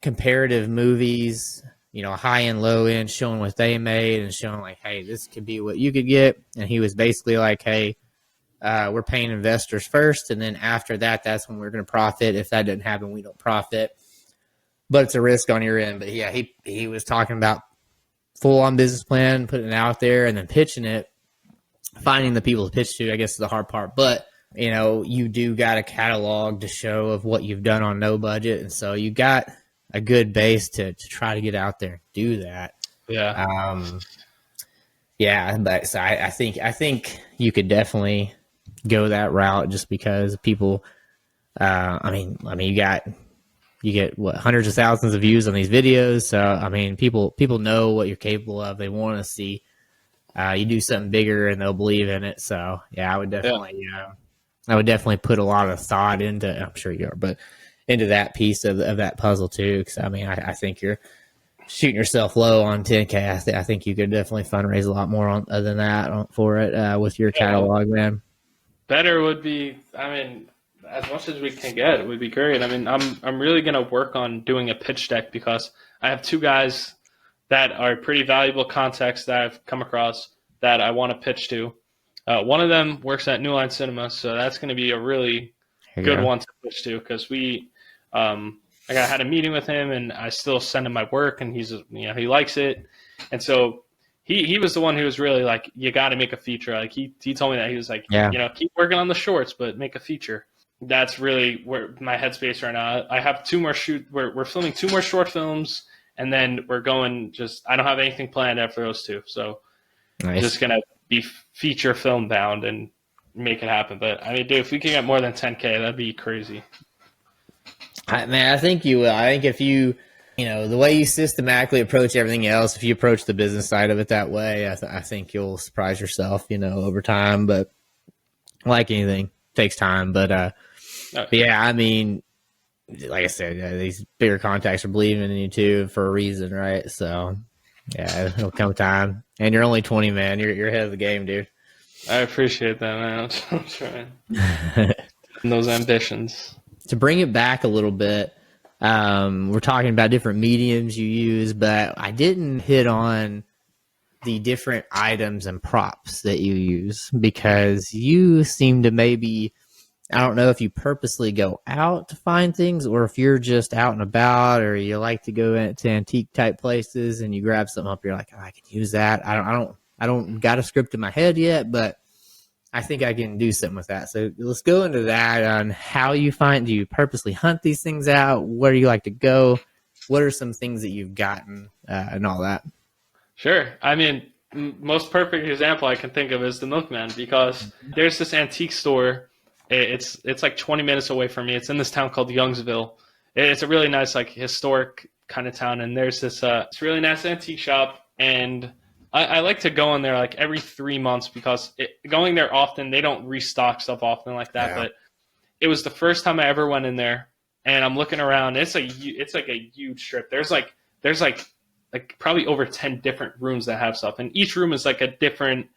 comparative movies, high-end, low-end, showing what they made and showing like, hey, this could be what you could get. And he was basically like, hey, we're paying investors first, and then after that, that's when we're going to profit. If that doesn't happen, we don't profit. But it's a risk on your end. But yeah, he was talking about full-on business plan, putting it out there, and then pitching it, finding the people to pitch to, I guess, is the hard part. But, you do got a catalog to show of what you've done on no budget, and so you got a good base to try to get out there and do that. Yeah. But so I think you could definitely go that route just because people, you get what, hundreds of thousands of views on these videos. So, I mean, people know what you're capable of. They want to see you do something bigger and they'll believe in it. So yeah, I would definitely put a lot of thought into, I'm sure you are, but into that piece of that puzzle too. Cause I mean, I think you're shooting yourself low on 10K. I think you could definitely fundraise a lot more than that for it with your catalog, man. Better would be, as much as we can get, it would be great. I'm really going to work on doing a pitch deck because I have 2 guys that are pretty valuable contacts that I've come across that I want to pitch to. One of them works at New Line Cinema, so that's going to be a really good one to pitch to because I had a meeting with him and I still send him my work and he's, he likes it. And so he was the one who was really like, you got to make a feature. Like he told me that he was like, keep working on the shorts, but make a feature. That's really where my headspace right now. I have 2 more we're filming 2 more short films, and then we're going. I don't have anything planned after those 2, so I'm just gonna be feature film bound and make it happen. But dude, if we can get more than 10K, that'd be crazy. I think you will. I think if you, the way you systematically approach everything else, if you approach the business side of it that way, I think you'll surprise yourself, over time. But like anything, it takes time. But yeah, like I said, these bigger contacts are believing in you too for a reason, right? So yeah, it'll come time. And you're only 20, man. You're ahead of the game, dude. I appreciate that, man. I'm trying. Those ambitions. To bring it back a little bit, we're talking about different mediums you use, but I didn't hit on the different items and props that you use because you seem to maybe, I don't know if you purposely go out to find things or if you're just out and about or you like to go to antique type places and you grab something up, you're like, I can use that. I don't got a script in my head yet, but I think I can do something with that. So let's go into that on how you do you purposely hunt these things out? Where do you like to go? What are some things that you've gotten and all that? Sure. Most perfect example I can think of is the Milkman because there's this antique store It's like 20 minutes away from me. It's in this town called Youngsville. It's a really nice, like, historic kind of town, and there's this it's really nice antique shop, and I like to go in there like every 3 months because going there often, they don't restock stuff often like that. Yeah. But it was the first time I ever went in there, and I'm looking around. It's like a huge strip. There's like probably over 10 different rooms that have stuff, and each room is like a different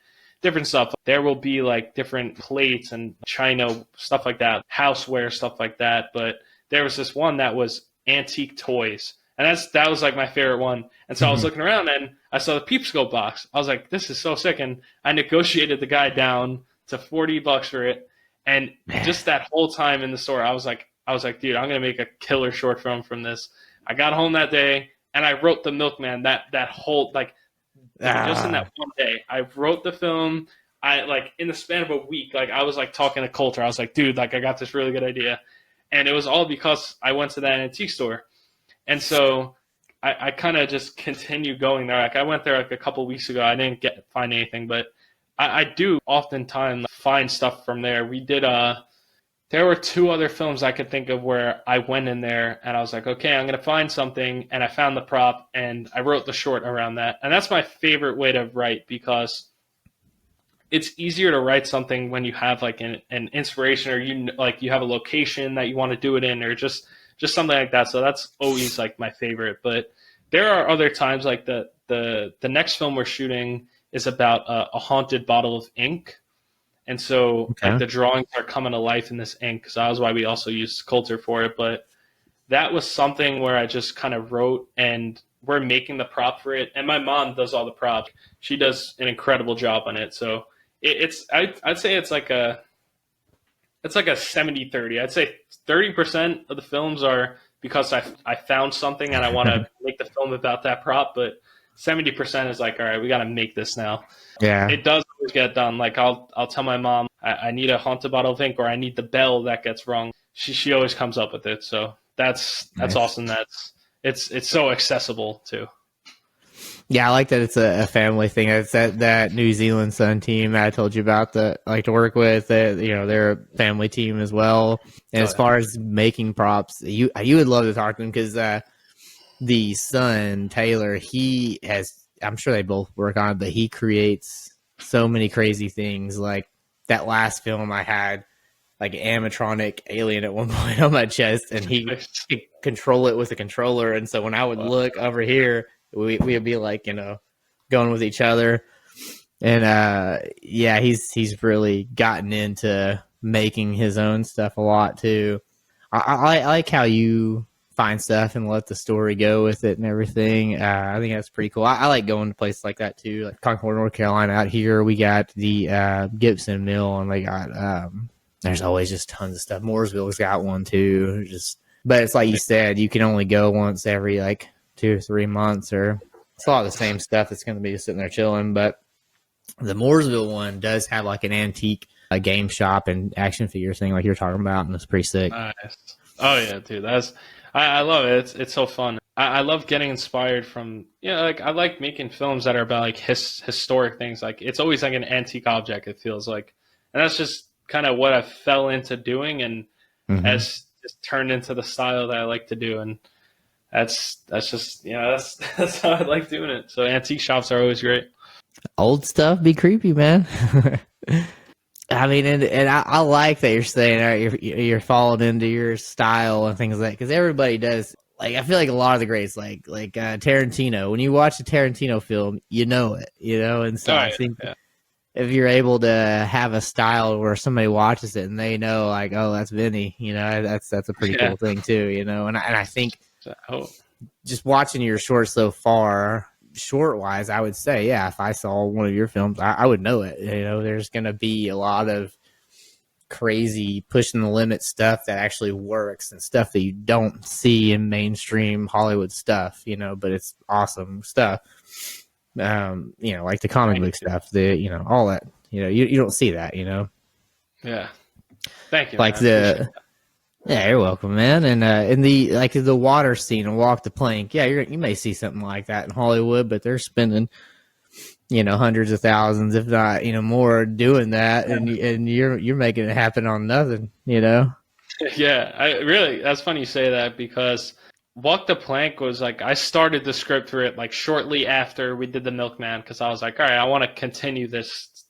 stuff. There will be like different plates and china, stuff like that, houseware, stuff like that. But there was this one that was antique toys, and that was like my favorite one. And so I was looking around, and I saw the Peepscope box. I was like, this is so sick. And I negotiated the guy down to $40 for it. And just that whole time in the store, I was like, dude, I'm gonna make a killer short film from this. I got home that day, and I wrote The Milkman. That whole just in that one day, I wrote the film. I like in the span of a week, like I was like talking to Coulter. I was like, dude, like I got this really good idea, and it was all because I went to that antique store. And so I kind of just continued going there. Like I went there like a couple weeks ago. I didn't find anything, but I do oftentimes find stuff from there. We did there were 2 other films I could think of where I went in there and I was like, okay, I'm going to find something. And I found the prop and I wrote the short around that. And that's my favorite way to write because it's easier to write something when you have like an inspiration or you have a location that you want to do it in or just something like that. So that's always like my favorite. But there are other times like the next film we're shooting is about a haunted bottle of ink. And so like the drawings are coming to life in this ink. So that was why we also used Coulter for it. But that was something where I just kind of wrote and we're making the prop for it. And my mom does all the props. She does an incredible job on it. So I'd say it's like a 70-30. I'd say 30% of the films are because I found something and I want to make the film about that prop. But 70% is like, all right, we got to make this now. Yeah. It does always get done. Like I'll tell my mom, I need a haunted bottle of ink or I need the bell that gets rung. She always comes up with it. So that's nice. Awesome. It's so accessible too. Yeah, I like that it's a family thing. It's that New Zealand Sun team I told you about that I like to work with. They're a family team as well. And as far as making props, you would love to talk to them because the son Taylor, I'm sure they both work on it, but he creates so many crazy things. Like that last film I had, like an animatronic alien at one point on my chest, and he could control it with a controller. And so when I would look over here, we would be like, going with each other. And he's really gotten into making his own stuff a lot too. I like how you find stuff and let the story go with it and everything. I think that's pretty cool. I like going to places like that too, like Concord, North Carolina. Out here, we got the Gibson Mill, and they got there's always just tons of stuff. Mooresville's got one too. But it's like you said, you can only go once every like 2 or 3 months, or it's a lot of the same stuff that's going to be sitting there chilling. But the Mooresville one does have like an antique game shop and action figures thing like you're talking about, and it's pretty sick. Nice. Oh yeah, dude, I love it. It's so fun. I love getting inspired from, like I like making films that are about like historic things. Like it's always like an antique object, it feels like. And that's just kind of what I fell into doing and has just turned into the style that I like to do. And that's just, that's how I like doing it. So antique shops are always great. Old stuff be creepy, man. I mean, and I like that you're saying, all right, you're falling into your style and things like that, because everybody does. Like, I feel like a lot of the greats, like Tarantino, when you watch a Tarantino film, you know it, and so I think if you're able to have a style where somebody watches it and they know, like, oh, that's Vinny, that's a pretty cool thing too, and I think just watching your shorts so far, short-wise, I would say, if I saw one of your films, I would know it. There's going to be a lot of crazy pushing the limit stuff that actually works and stuff that you don't see in mainstream Hollywood stuff, but it's awesome stuff. Like the comic book stuff, all that, you don't see that, Yeah. Thank you. Like yeah, you're welcome, man. And in the water scene and Walk the Plank, you may see something like that in Hollywood, but they're spending hundreds of thousands, if not, more doing that, and you're making it happen on nothing, Yeah, that's funny you say that, because Walk the Plank was like, I started the script for it like shortly after we did The Milkman, because I was like, all right, I want to continue this,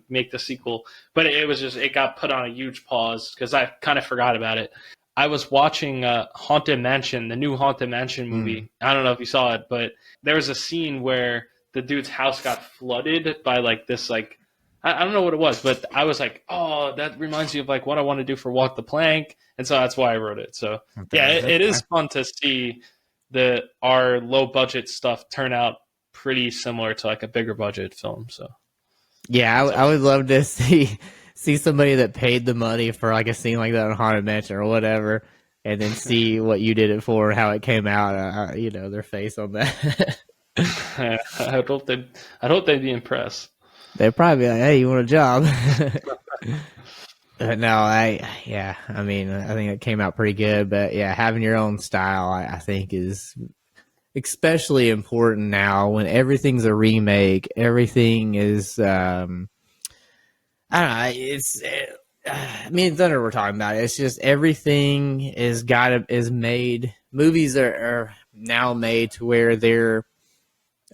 make the sequel. But it got put on a huge pause because I kind of forgot about it. I was watching Haunted Mansion, the new Haunted Mansion movie. I don't know if you saw it, but there was a scene where the dude's house got flooded by like this, like, I don't know what it was, but I was like, oh, that reminds me of like what I want to do for Walk the Plank. And so that's why I wrote it. So yeah, it is fun to see our low budget stuff turn out pretty similar to like a bigger budget film. So yeah, I would love to see somebody that paid the money for like a scene like that on Haunted Mansion or whatever, and then see what you did it for, how it came out. Their face on that. I hope they'd be impressed. They'd probably be like, "Hey, you want a job?" No, I think it came out pretty good. But yeah, having your own style, I think, is especially important now when everything's a remake. Everything is, I don't know. It's me and Thunder were talking about it. It's just everything is made. Movies are now made to where they're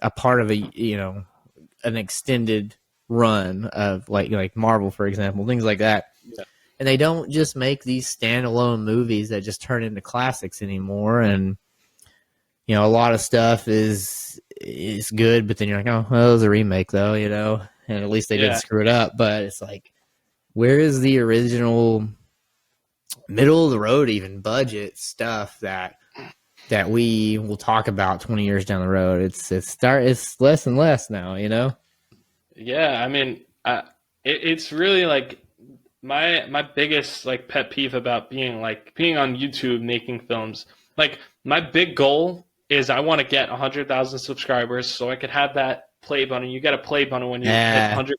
a part of an extended run of like Marvel, for example, things like that. Yeah. And they don't just make these standalone movies that just turn into classics anymore. And a lot of stuff is good, but then you're like, oh, well, it was a remake though, and at least they didn't screw it up. But it's like, where is the original middle of the road, even budget stuff that we will talk about 20 years down the road? It's less and less now, Yeah, I mean, it's really like my biggest like pet peeve about being on YouTube making films. Like, my big goal is I want to get 100,000 subscribers so I could have that play button. You get a play button when you hit 100.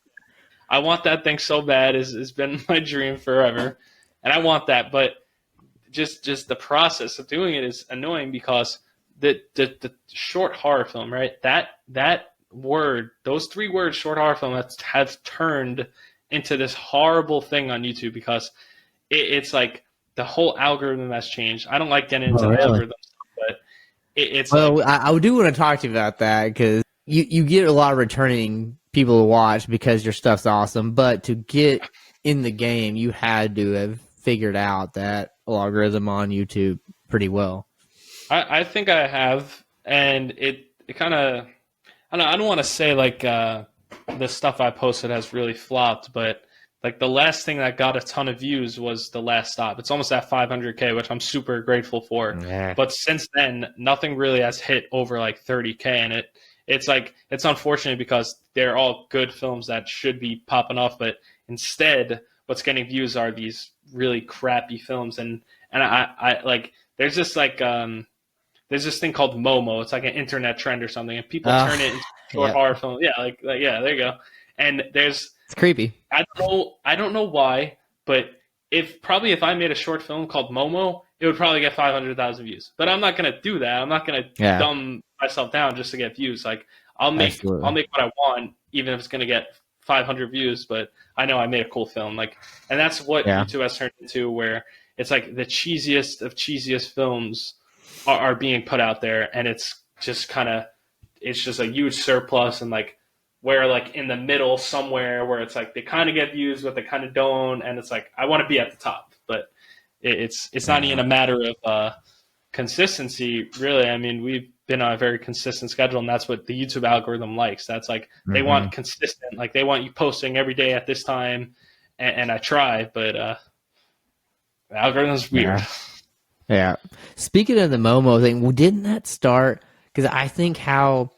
I want that thing so bad. It's been my dream forever, and I want that. But just the process of doing it is annoying, because the short horror film, right? That word, those 3 words, short horror film, have turned into this horrible thing on YouTube, because it's like the whole algorithm has changed. I don't like getting into the algorithm stuff, but it's I do want to talk to you about that, because you get a lot of returning people to watch because your stuff's awesome, but to get in the game, you had to have figured out that algorithm on YouTube pretty well. I think I have, and it kind of, I don't want to say like the stuff I posted has really flopped, but like the last thing that got a ton of views was The Last Stop. It's almost at 500K, which I'm super grateful for. Yeah. But since then, nothing really has hit over like 30K, and it's unfortunate, because they're all good films that should be popping off, but instead, what's getting views are these really crappy films, and I like, there's this like there's this thing called Momo. It's like an internet trend or something, and people turn it into a short horror film. Yeah, like yeah, there you go. And it's creepy. I don't know why, but if I made a short film called Momo, it would probably get 500,000 views. But I'm not gonna do that. I'm not gonna dumb myself down just to get views. Like, I'll make what I want, even if it's gonna get 500 views. But I know I made a cool film. Like, and that's what YouTube has turned into, where it's like the cheesiest of cheesiest films are being put out there, and it's just a huge surplus, and like, where like in the middle somewhere where it's like they kind of get views but they kind of don't, and it's like, I want to be at the top, but it's not even a matter of consistency, really. I mean, we've been on a very consistent schedule, and that's what the YouTube algorithm likes. That's like, they want consistent, like they want you posting every day at this time, and I try, but the algorithm's weird. Yeah. Speaking of the Momo thing, well, didn't that start? Because I think I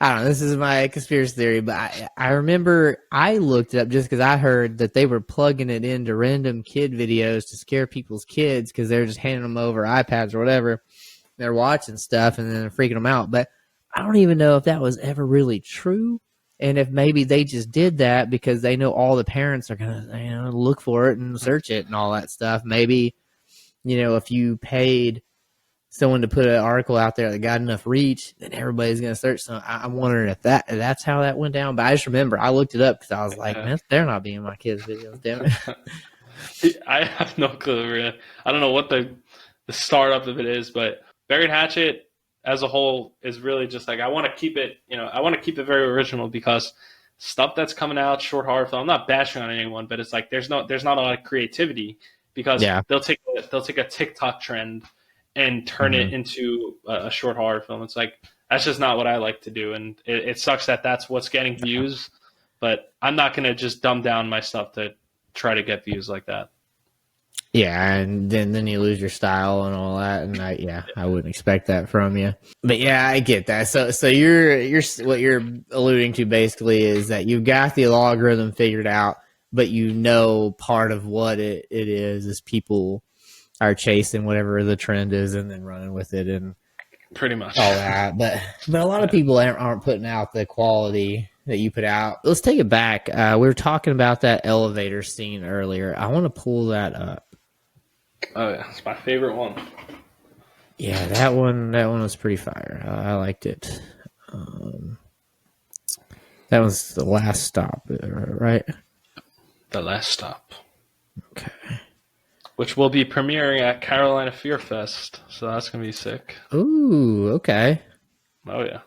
don't know, this is my conspiracy theory, but I remember I looked it up just because I heard that they were plugging it into random kid videos to scare people's kids, because they're just handing them over iPads or whatever. They're watching stuff and then they're freaking them out. But I don't even know if that was ever really true, and if maybe they just did that because they know all the parents are going to look for it and search it and all that stuff. Maybe, if you paid someone to put an article out there that got enough reach, then everybody's going to search. So I'm wondering if that's how that went down. But I just remember I looked it up because I was like, man, they're not being my kids' videos, damn it. I have no clue, really. I don't know what the startup of it is, but Buried Hatchet as a whole is really just like, I want to keep it, I want to keep it very original, because stuff that's coming out, short horror film, I'm not bashing on anyone, but it's like there's not a lot of creativity, because they'll take a TikTok trend and turn it into a short horror film. It's like, that's just not what I like to do, and it sucks that that's what's getting views, but I'm not going to just dumb down my stuff to try to get views like that. Yeah, and then you lose your style and all that, and I wouldn't expect that from you. But yeah, I get that. So you're what you're alluding to basically is that you've got the algorithm figured out, but part of what it is people are chasing whatever the trend is and then running with it and pretty much all that. But a lot of people aren't putting out the quality that you put out. Let's take it back. We were talking about that elevator scene earlier. I want to pull that up. Oh yeah, it's my favorite one. Yeah, that one was pretty fire. I liked it. That was the last stop, right? The last stop. Okay. Which will be premiering at Carolina Fear Fest, so that's gonna be sick. Ooh, okay. Oh yeah.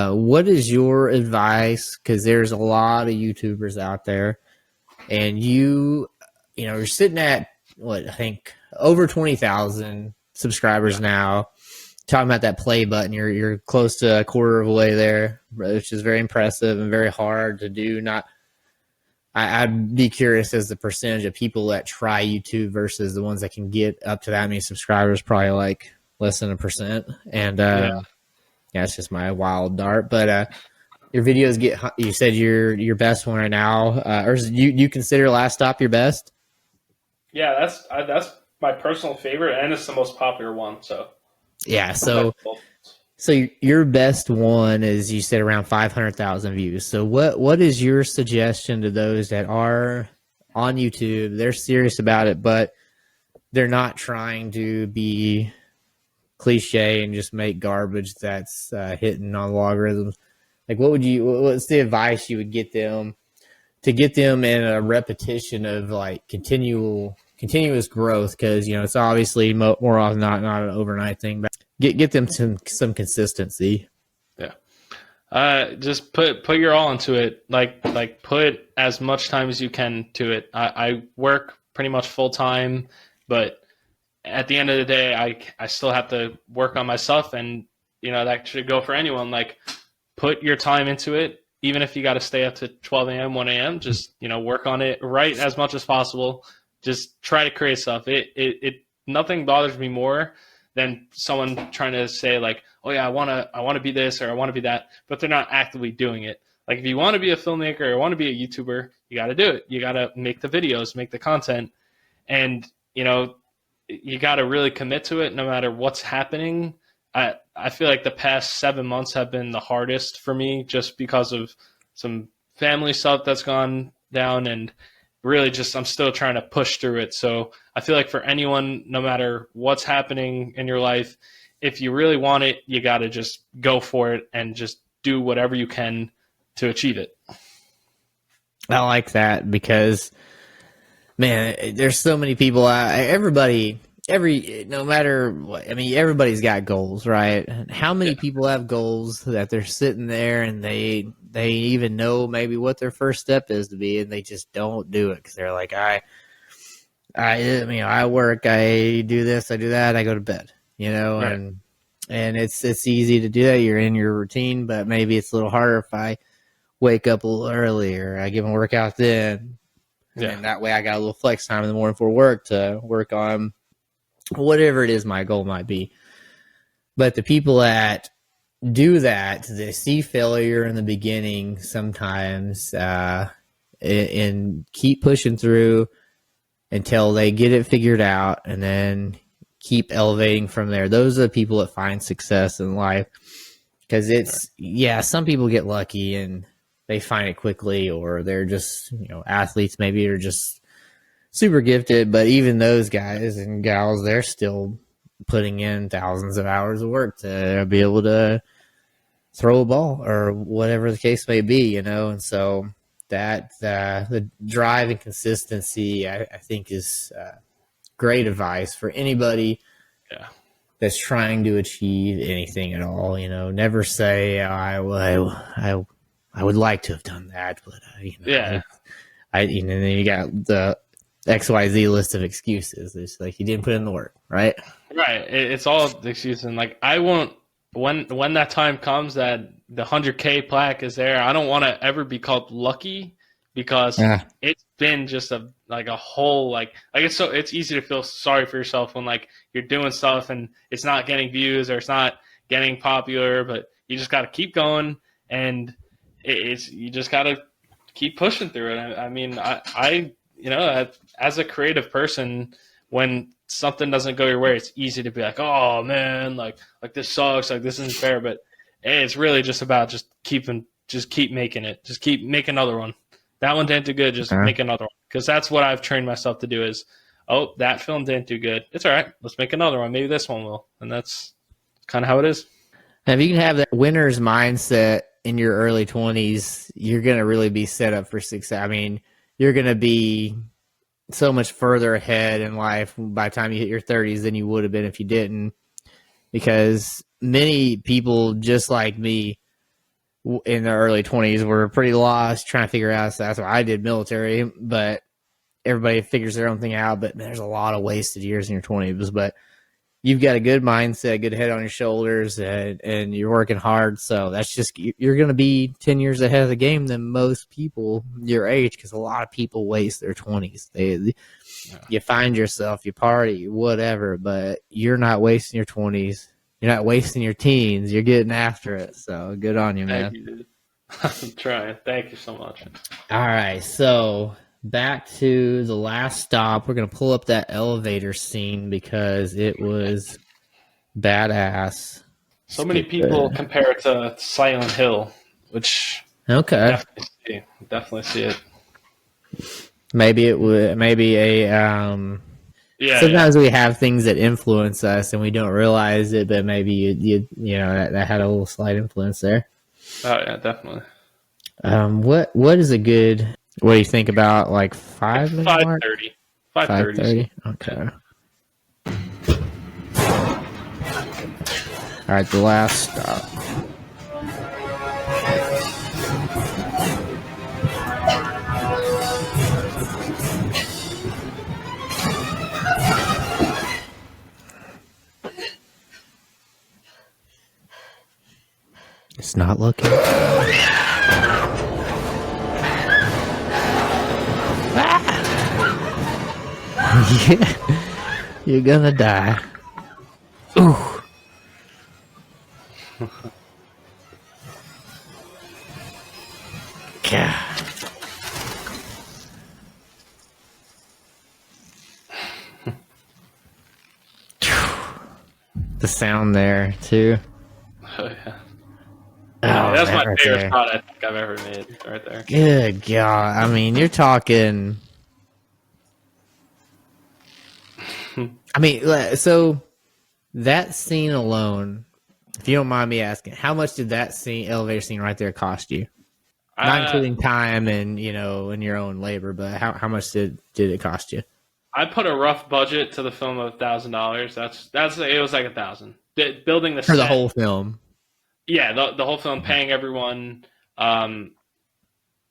What is your advice? Because there's a lot of YouTubers out there, and you're sitting at what I think over 20,000 subscribers now. Talking about that play button, you're close to a quarter of the way there, which is very impressive and very hard to do. I'd be curious as the percentage of people that try YouTube versus the ones that can get up to that many subscribers, probably like less than 1%. And it's just my wild dart. But your videos you said your best one right now, or you consider Last Stop your best? Yeah, that's my personal favorite, and it's the most popular one. So yeah, so your best one is, you said, around 500,000 views. So what is your suggestion to those that are on YouTube? They're serious about it, but they're not trying to be cliche and just make garbage that's hitting on logarithms. Like, what's the advice you would get them to get them in a repetition of like continuous growth? Because it's obviously more often not an overnight thing, but get them some consistency. Yeah. Just put your all into it. Like put as much time as you can to it. I work pretty much full time, but at the end of the day, I still have to work on my stuff, and that should go for anyone. Like, put your time into it, even if you got to stay up to 12 a.m., 1 a.m. Just work on it, write as much as possible. Just try to create stuff. It nothing bothers me more than someone trying to say like, oh yeah, I want to be this or I want to be that, but they're not actively doing it. Like, if you want to be a filmmaker or want to be a YouTuber, you got to do it. You got to make the videos, make the content, and you got to really commit to it no matter what's happening. I feel like the past 7 months have been the hardest for me, just because of some family stuff that's gone down, and really just I'm still trying to push through it. So I feel like for anyone, no matter what's happening in your life, if you really want it, you got to just go for it and just do whatever you can to achieve it. I like that, because man, there's so many people, no matter what, I mean, everybody's got goals, right? And how many people have goals that they're sitting there and they even know maybe what their first step is to be, and they just don't do it because they're like, I work, I do this, I do that, I go to bed, right. and it's easy to do that. You're in your routine, but maybe it's a little harder if I wake up a little earlier, I give them a workout then, and that way I got a little flex time in the morning before work to work on whatever it is my goal might be. But the people that do that, they see failure in the beginning sometimes, and keep pushing through until they get it figured out, and then keep elevating from there. Those are the people that find success in life, because some people get lucky and they find it quickly, or they're just athletes maybe, or just super gifted. But even those guys and gals, they're still putting in thousands of hours of work to be able to throw a ball or whatever the case may be, you know. And so that the drive and consistency, I think, is great advice for anybody that's trying to achieve anything at all. You know, never say I would like to have done that, but and then you got the XYZ list of excuses. It's like you didn't put in the work, right? Right. It's all excuses. And like I won't when that time comes that the 100K plaque is there. I don't want to ever be called lucky because it's been just a whole like it's easy to feel sorry for yourself when like you're doing stuff and it's not getting views or it's not getting popular, but you just got to keep going and you just got to keep pushing through it. I mean, I as a creative person, when something doesn't go your way, it's easy to be like, oh man, like this sucks, like this isn't fair. But it's really just about just keep making it, just keep make another one. That one didn't do good, just make another one. Because that's what I've trained myself to do is, oh, that film didn't do good. It's all right. Let's make another one. Maybe this one will. And that's kind of how it is. And if you can have that winner's mindset in your early 20s, you're going to really be set up for success. I mean, you're going to be so much further ahead in life by the time you hit your 30s than you would have been if you didn't. Because many people just like me in their early 20s were pretty lost, trying to figure out. So that's why I did military, but everybody figures their own thing out. But there's a lot of wasted years in your 20s. But you've got a good mindset, a good head on your shoulders, and you're working hard. So that's just, you're going to be 10 years ahead of the game than most people your age, because a lot of people waste their 20s. You find yourself, you party, whatever, but you're not wasting your 20s. You're not wasting your teens. You're getting after it. So good on you, man. Thank you, dude. I'm trying. Thank you so much. All right. So back to the last stop. We're going to pull up that elevator scene because it was badass. So many people compare it to Silent Hill, which definitely see it. Maybe it would. Maybe sometimes we have things that influence us and we don't realize it, but maybe you know that had a little slight influence there. Oh yeah, definitely. What is a good? What do you think about like 5:30? 5:30. Okay. All right, the last stop. It's not looking. Yeah, you're gonna die. Ooh. God. The sound there too. Oh yeah. Oh, that's my right favorite there. spot I think I've ever made, right there. Good God. I mean, you're talking. I mean, so that scene alone, if you don't mind me asking, how much did that elevator scene right there cost you? Not including time and, and your own labor, but how much did it cost you? I put a rough budget to the film of $1,000. That's it was like $1,000. Building the For set. the whole film. Yeah, the whole film, paying everyone.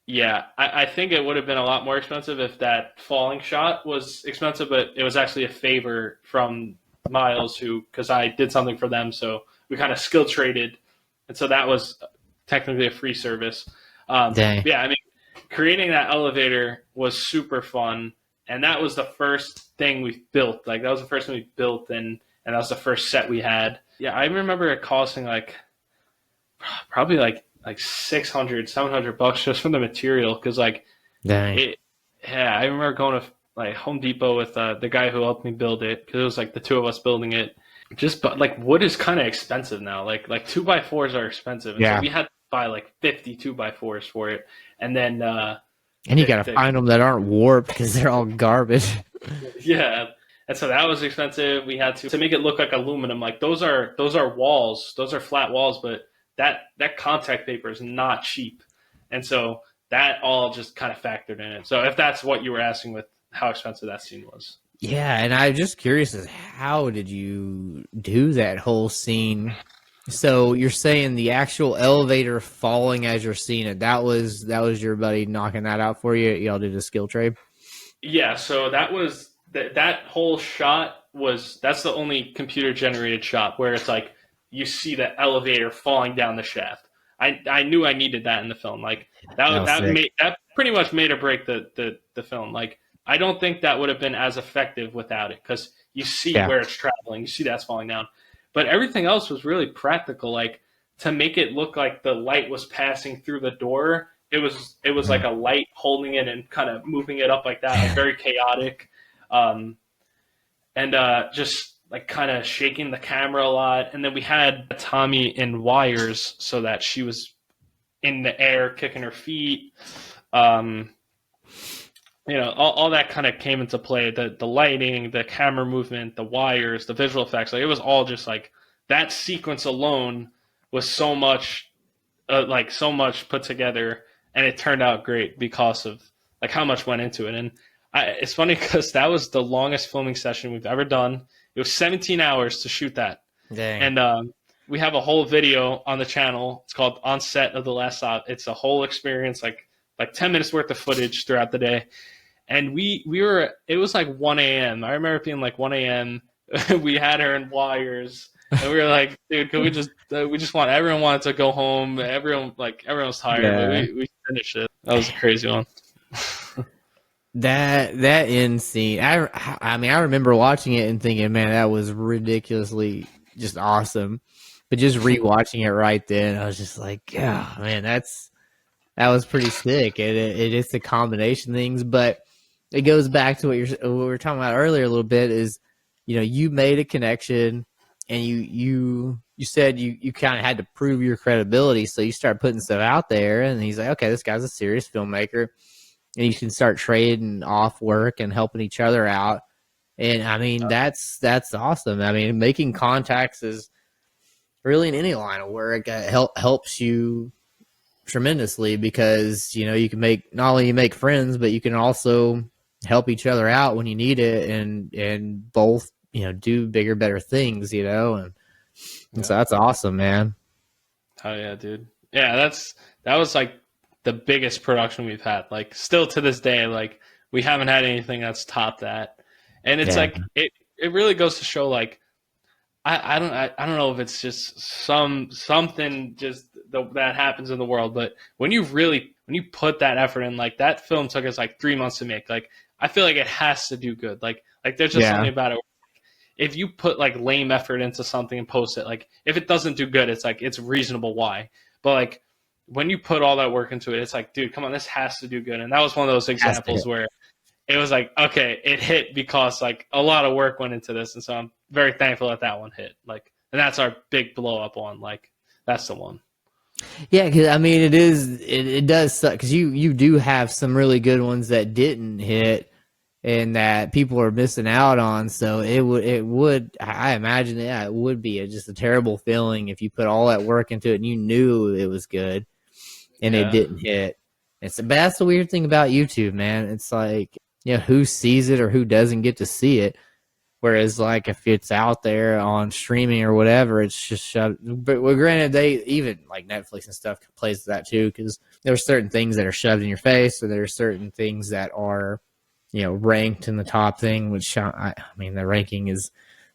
Yeah, I think it would have been a lot more expensive if that falling shot was expensive, but it was actually a favor from Miles, because I did something for them, so we kind of skill traded, and so that was technically a free service. Dang. Yeah, I mean, creating that elevator was super fun, and that was the first thing we built. Like, that was the first thing we built, and that was the first set we had. Yeah, I remember it costing probably like $600, $700 just for the material, because Dang. I remember going to like Home Depot with the guy who helped me build it, because it was like the two of us building it. But wood is kind of expensive now. Like 2x4s are expensive, and so we had to buy like 50 2x4s for it, and then and you gotta find them that aren't warped because they're all garbage. Yeah, And so that was expensive. We had to make it look like aluminum. Like those are walls, those are flat walls, but that contact paper is not cheap. And so that all just kind of factored in it. So if that's what you were asking with how expensive that scene was. Yeah, and I'm just curious as how did you do that whole scene? So you're saying the actual elevator falling as you're seeing it, that was your buddy knocking that out for you? Y'all did a skill trade? Yeah, so that was that whole shot that's the only computer generated shot where it's like you see the elevator falling down the shaft. I knew I needed that in the film. Like that pretty much made or break the film. Like I don't think that would have been as effective without it, because you see where it's traveling, you see that's falling down. But everything else was really practical. Like to make it look like the light was passing through the door, it was like a light holding it and kind of moving it up like that, like very chaotic, and just like kind of shaking the camera a lot. And then we had Tommy in wires so that she was in the air kicking her feet. All that kind of came into play. The lighting, the camera movement, the wires, the visual effects. Like it was all just like that sequence alone was so much put together, and it turned out great because of like how much went into it. And it's funny because that was the longest filming session we've ever done. It was 17 hours to shoot that. Dang. And we have a whole video on the channel. It's called On Set of the Last Stop. It's a whole experience, like 10 minutes worth of footage throughout the day. And it was like 1 a.m. I remember it being like 1 a.m. We had her in wires. And we were like, dude, could we just everyone wanted to go home. Everyone was tired. Yeah. But we finished it. That was a crazy one. That end scene, I mean, I remember watching it and thinking, man, that was ridiculously just awesome. But just rewatching it right then, I was just like, yeah, man, that was pretty sick. It's a combination of things, but it goes back to what we were talking about earlier a little bit is, you made a connection and you said you kind of had to prove your credibility. So you start putting stuff out there and he's like, okay, this guy's a serious filmmaker. And you can start trading off work and helping each other out. And I mean, that's awesome. I mean, making contacts is really in any line of work helps you tremendously, because, you can not only make friends, but you can also help each other out when you need it and both, do bigger, better things, and so that's awesome, man. Oh yeah, dude. Yeah, that was like the biggest production we've had. Like still to this day, like we haven't had anything that's topped that. And it's like it really goes to show, like I don't know if it's just something just that happens in the world, but when you put that effort in, like that film took us like 3 months to make. Like I feel like it has to do good. Like there's just something about it. If you put like lame effort into something and post it, like if it doesn't do good, it's like it's reasonable why. But like when you put all that work into it, it's like, dude, come on, this has to do good. And that was one of those examples where it was like, okay, it hit because like a lot of work went into this. And so I'm very thankful that one hit. Like, and that's our big blow up one. Like, that's the one. Yeah, because I mean, it does suck, because you do have some really good ones that didn't hit and that people are missing out on. So it would I imagine, it would be just a terrible feeling if you put all that work into it and you knew it was good and it didn't hit. But that's the weird thing about YouTube, man. It's like, who sees it or who doesn't get to see it. Whereas, like, if it's out there on streaming or whatever, it's just shoved. But granted, they even like Netflix and stuff plays that too, because there's certain things that are shoved in your face, or there's certain things that are, ranked in the top thing. Which I mean, the ranking is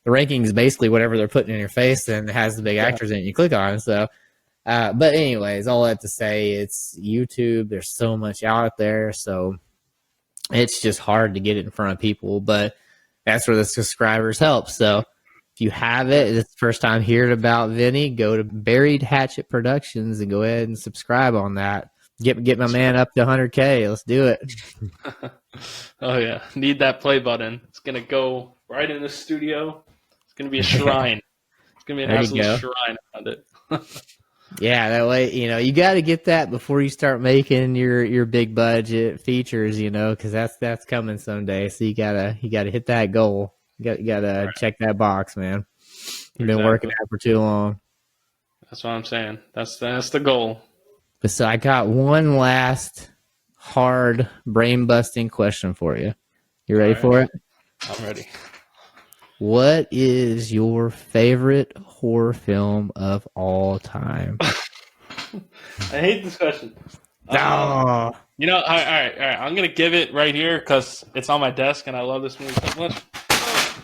basically whatever they're putting in your face, and it has the big actors in it. You click on it, so. But anyways, all that to say, it's YouTube. There's so much out there, so it's just hard to get it in front of people. But that's where the subscribers help. So if you have it, it's the first time hearing about Vinny, go to Buried Hatchet Productions and go ahead and subscribe on that. Get my man up to 100K. Let's do it. Oh yeah, need that play button. It's gonna go right in the studio. It's gonna be a shrine. It's gonna be an absolute shrine around it. Yeah, that way, you got to get that before you start making your big budget features, because that's coming someday. So you gotta hit that goal. You gotta check that box, man. You've been Exactly. working out for too long. That's what I'm saying. That's the goal. But so I got one last hard brain busting question for you. You ready for it? I'm ready. What is your favorite horror film of all time? I hate this question. Oh, You know, all right. I'm gonna give it right here because it's on my desk and I love this movie so much.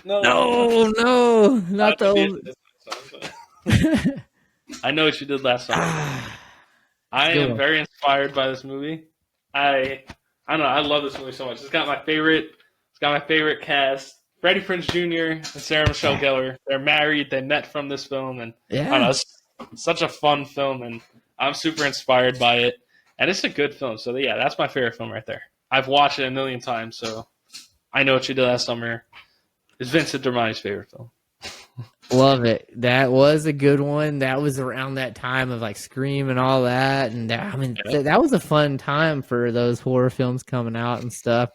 no, not the old. I know what you did last summer. I Good am one. very inspired by this movie. I don't know. I love this movie so much. It's got my favorite cast. Freddie Prinze Jr. and Sarah Michelle Gellar. They're married. They met from this film, and I don't know, it's such a fun film, and I'm super inspired by it. And it's a good film. So yeah, that's my favorite film right there. I've watched it a million times, so I know what you did last summer. It's Vincent Dormani's favorite film. Love it. That was a good one. That was around that time of like Scream and all that, and that was a fun time for those horror films coming out and stuff.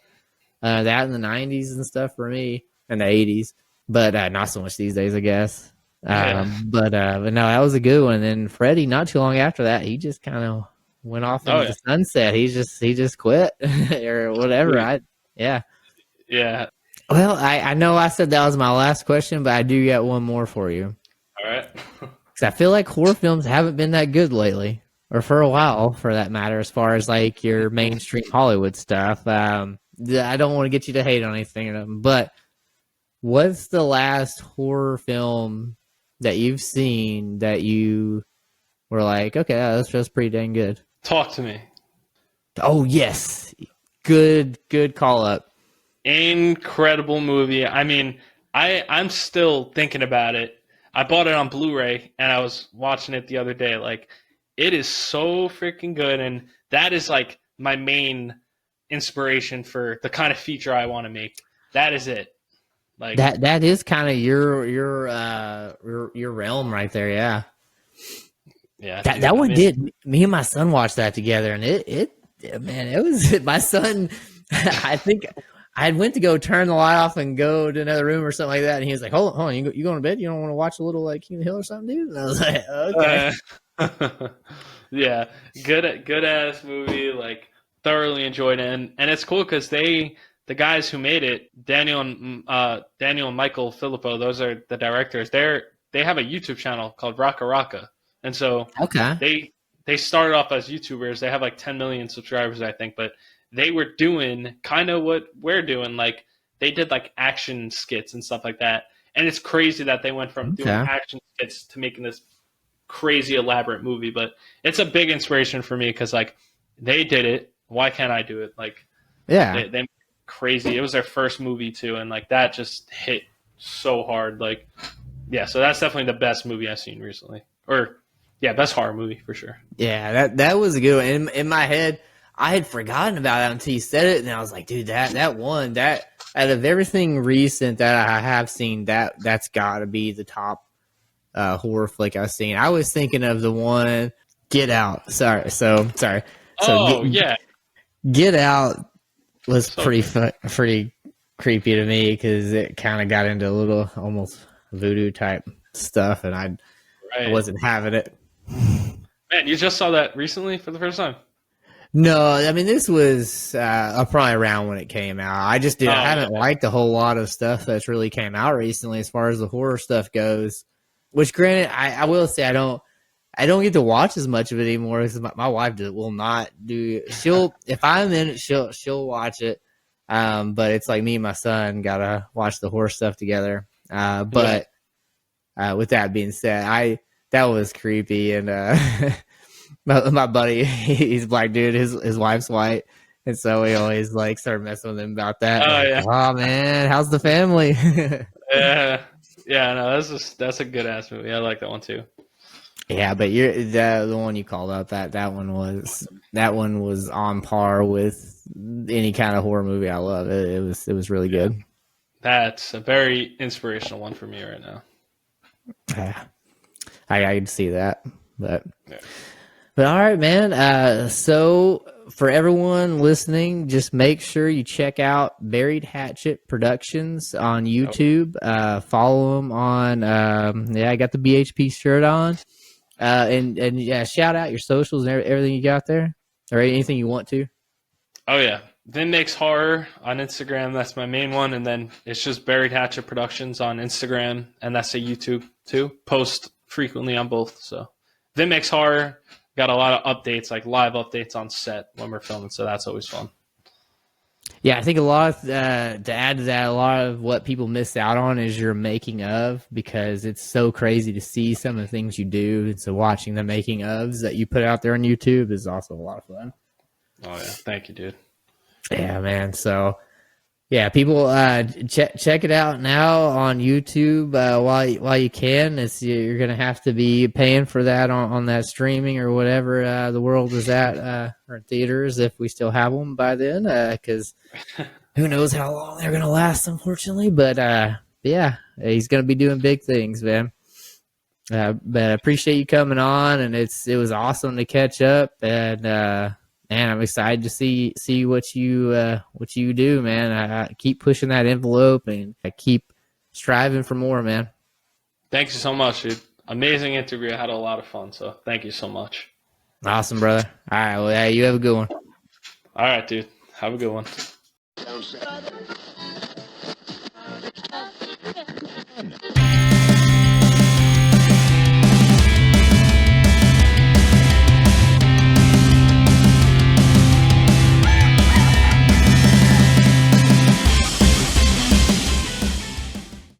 That in the 90s and stuff for me, and the 80s, but not so much these days, I guess. But no, that was a good one. And then Freddie, not too long after that, he just kind of went off into the sunset. He just quit or whatever. Yeah. Well, I know I said that was my last question, but I do got one more for you. All right. Because I feel like horror films haven't been that good lately, or for a while, for that matter, as far as like your mainstream Hollywood stuff. I don't want to get you to hate on anything, but what's the last horror film that you've seen that you were like, okay, that's pretty dang good? Talk to me. Oh, yes. Good call up. Incredible movie. I mean, I'm still thinking about it. I bought it on Blu-ray, and I was watching it the other day. Like, it is so freaking good, and that is, like, my main inspiration for the kind of feature I want to make. That is it. Like that is kind of your realm right there. Yeah. That one did. Me and my son watched that together, and it was my son. I think I went to go turn the light off and go to another room or something like that, and he was like, "Hold on, you going to bed? You don't want to watch a little like King of the Hill or something, dude?" And I was like, "Okay." Yeah, good ass movie. Like, thoroughly enjoyed it, and it's cool because the guys who made it, Daniel and Michael Filippo, those are the directors. They have a YouTube channel called Raka Raka, and so they started off as YouTubers. They have like 10 million subscribers, I think, but they were doing kind of what we're doing. Like, they did like action skits and stuff like that, and it's crazy that they went from doing action skits to making this crazy elaborate movie. But it's a big inspiration for me because like they did it. Why can't I do it? Like, they made it crazy. It was their first movie too, and like that just hit so hard. Like, yeah, so that's definitely the best movie I've seen recently, or best horror movie for sure. Yeah, that was a good one. In my head, I had forgotten about it until you said it, and I was like, dude, that one, that out of everything recent that I have seen, that's got to be the top horror flick I've seen. I was thinking of the one Get Out. Sorry. Get Out was pretty creepy to me because it kind of got into a little almost voodoo type stuff, and I wasn't having it. Man, you just saw that recently for the first time? No, I mean, this was probably around when it came out. I haven't liked a whole lot of stuff that's really came out recently as far as the horror stuff goes. Which, granted, I will say I don't get to watch as much of it anymore because my wife will not do. If I'm in it, she'll watch it. But it's like me and my son gotta watch the horror stuff together. But with that being said, that was creepy, and my buddy, he's black dude, his wife's white, and so we always like started messing with him about that. Oh man, how's the family? No, that's a good ass movie. I like that one too. Yeah, but the one you called up, that one was on par with any kind of horror movie I love. It was really good. That's a very inspirational one for me right now. I can see that, but all right, man. So for everyone listening, just make sure you check out Buried Hatchet Productions on YouTube. Follow them on. I got the BHP shirt on. And yeah, shout out your socials and everything you got there, or anything you want to. Oh yeah, Vin Makes Horror on Instagram. That's my main one, and then it's just Buried Hatchet Productions on Instagram, and that's a YouTube too. Post frequently on both. So Vin Makes Horror. Got a lot of updates, like live updates on set when we're filming, so that's always fun. Yeah, I think a lot of, to add to that, a lot of what people miss out on is your making of, because it's so crazy to see some of the things you do. And so watching the making ofs that you put out there on YouTube is also a lot of fun. Oh yeah, thank you, dude. Yeah, man. So yeah, people check it out now on YouTube while you can. You're gonna have to be paying for that on that streaming or whatever the world is at, or theaters if we still have them by then, because who knows how long they're gonna last, unfortunately. But yeah, he's gonna be doing big things, man. But I appreciate you coming on, and it was awesome to catch up, and man, I'm excited to see what you do, man. I keep pushing that envelope, and I keep striving for more, man. Thank you so much, dude. Amazing interview. I had a lot of fun, so thank you so much. Awesome, brother. All right, well, yeah, you have a good one. All right, dude. Have a good one.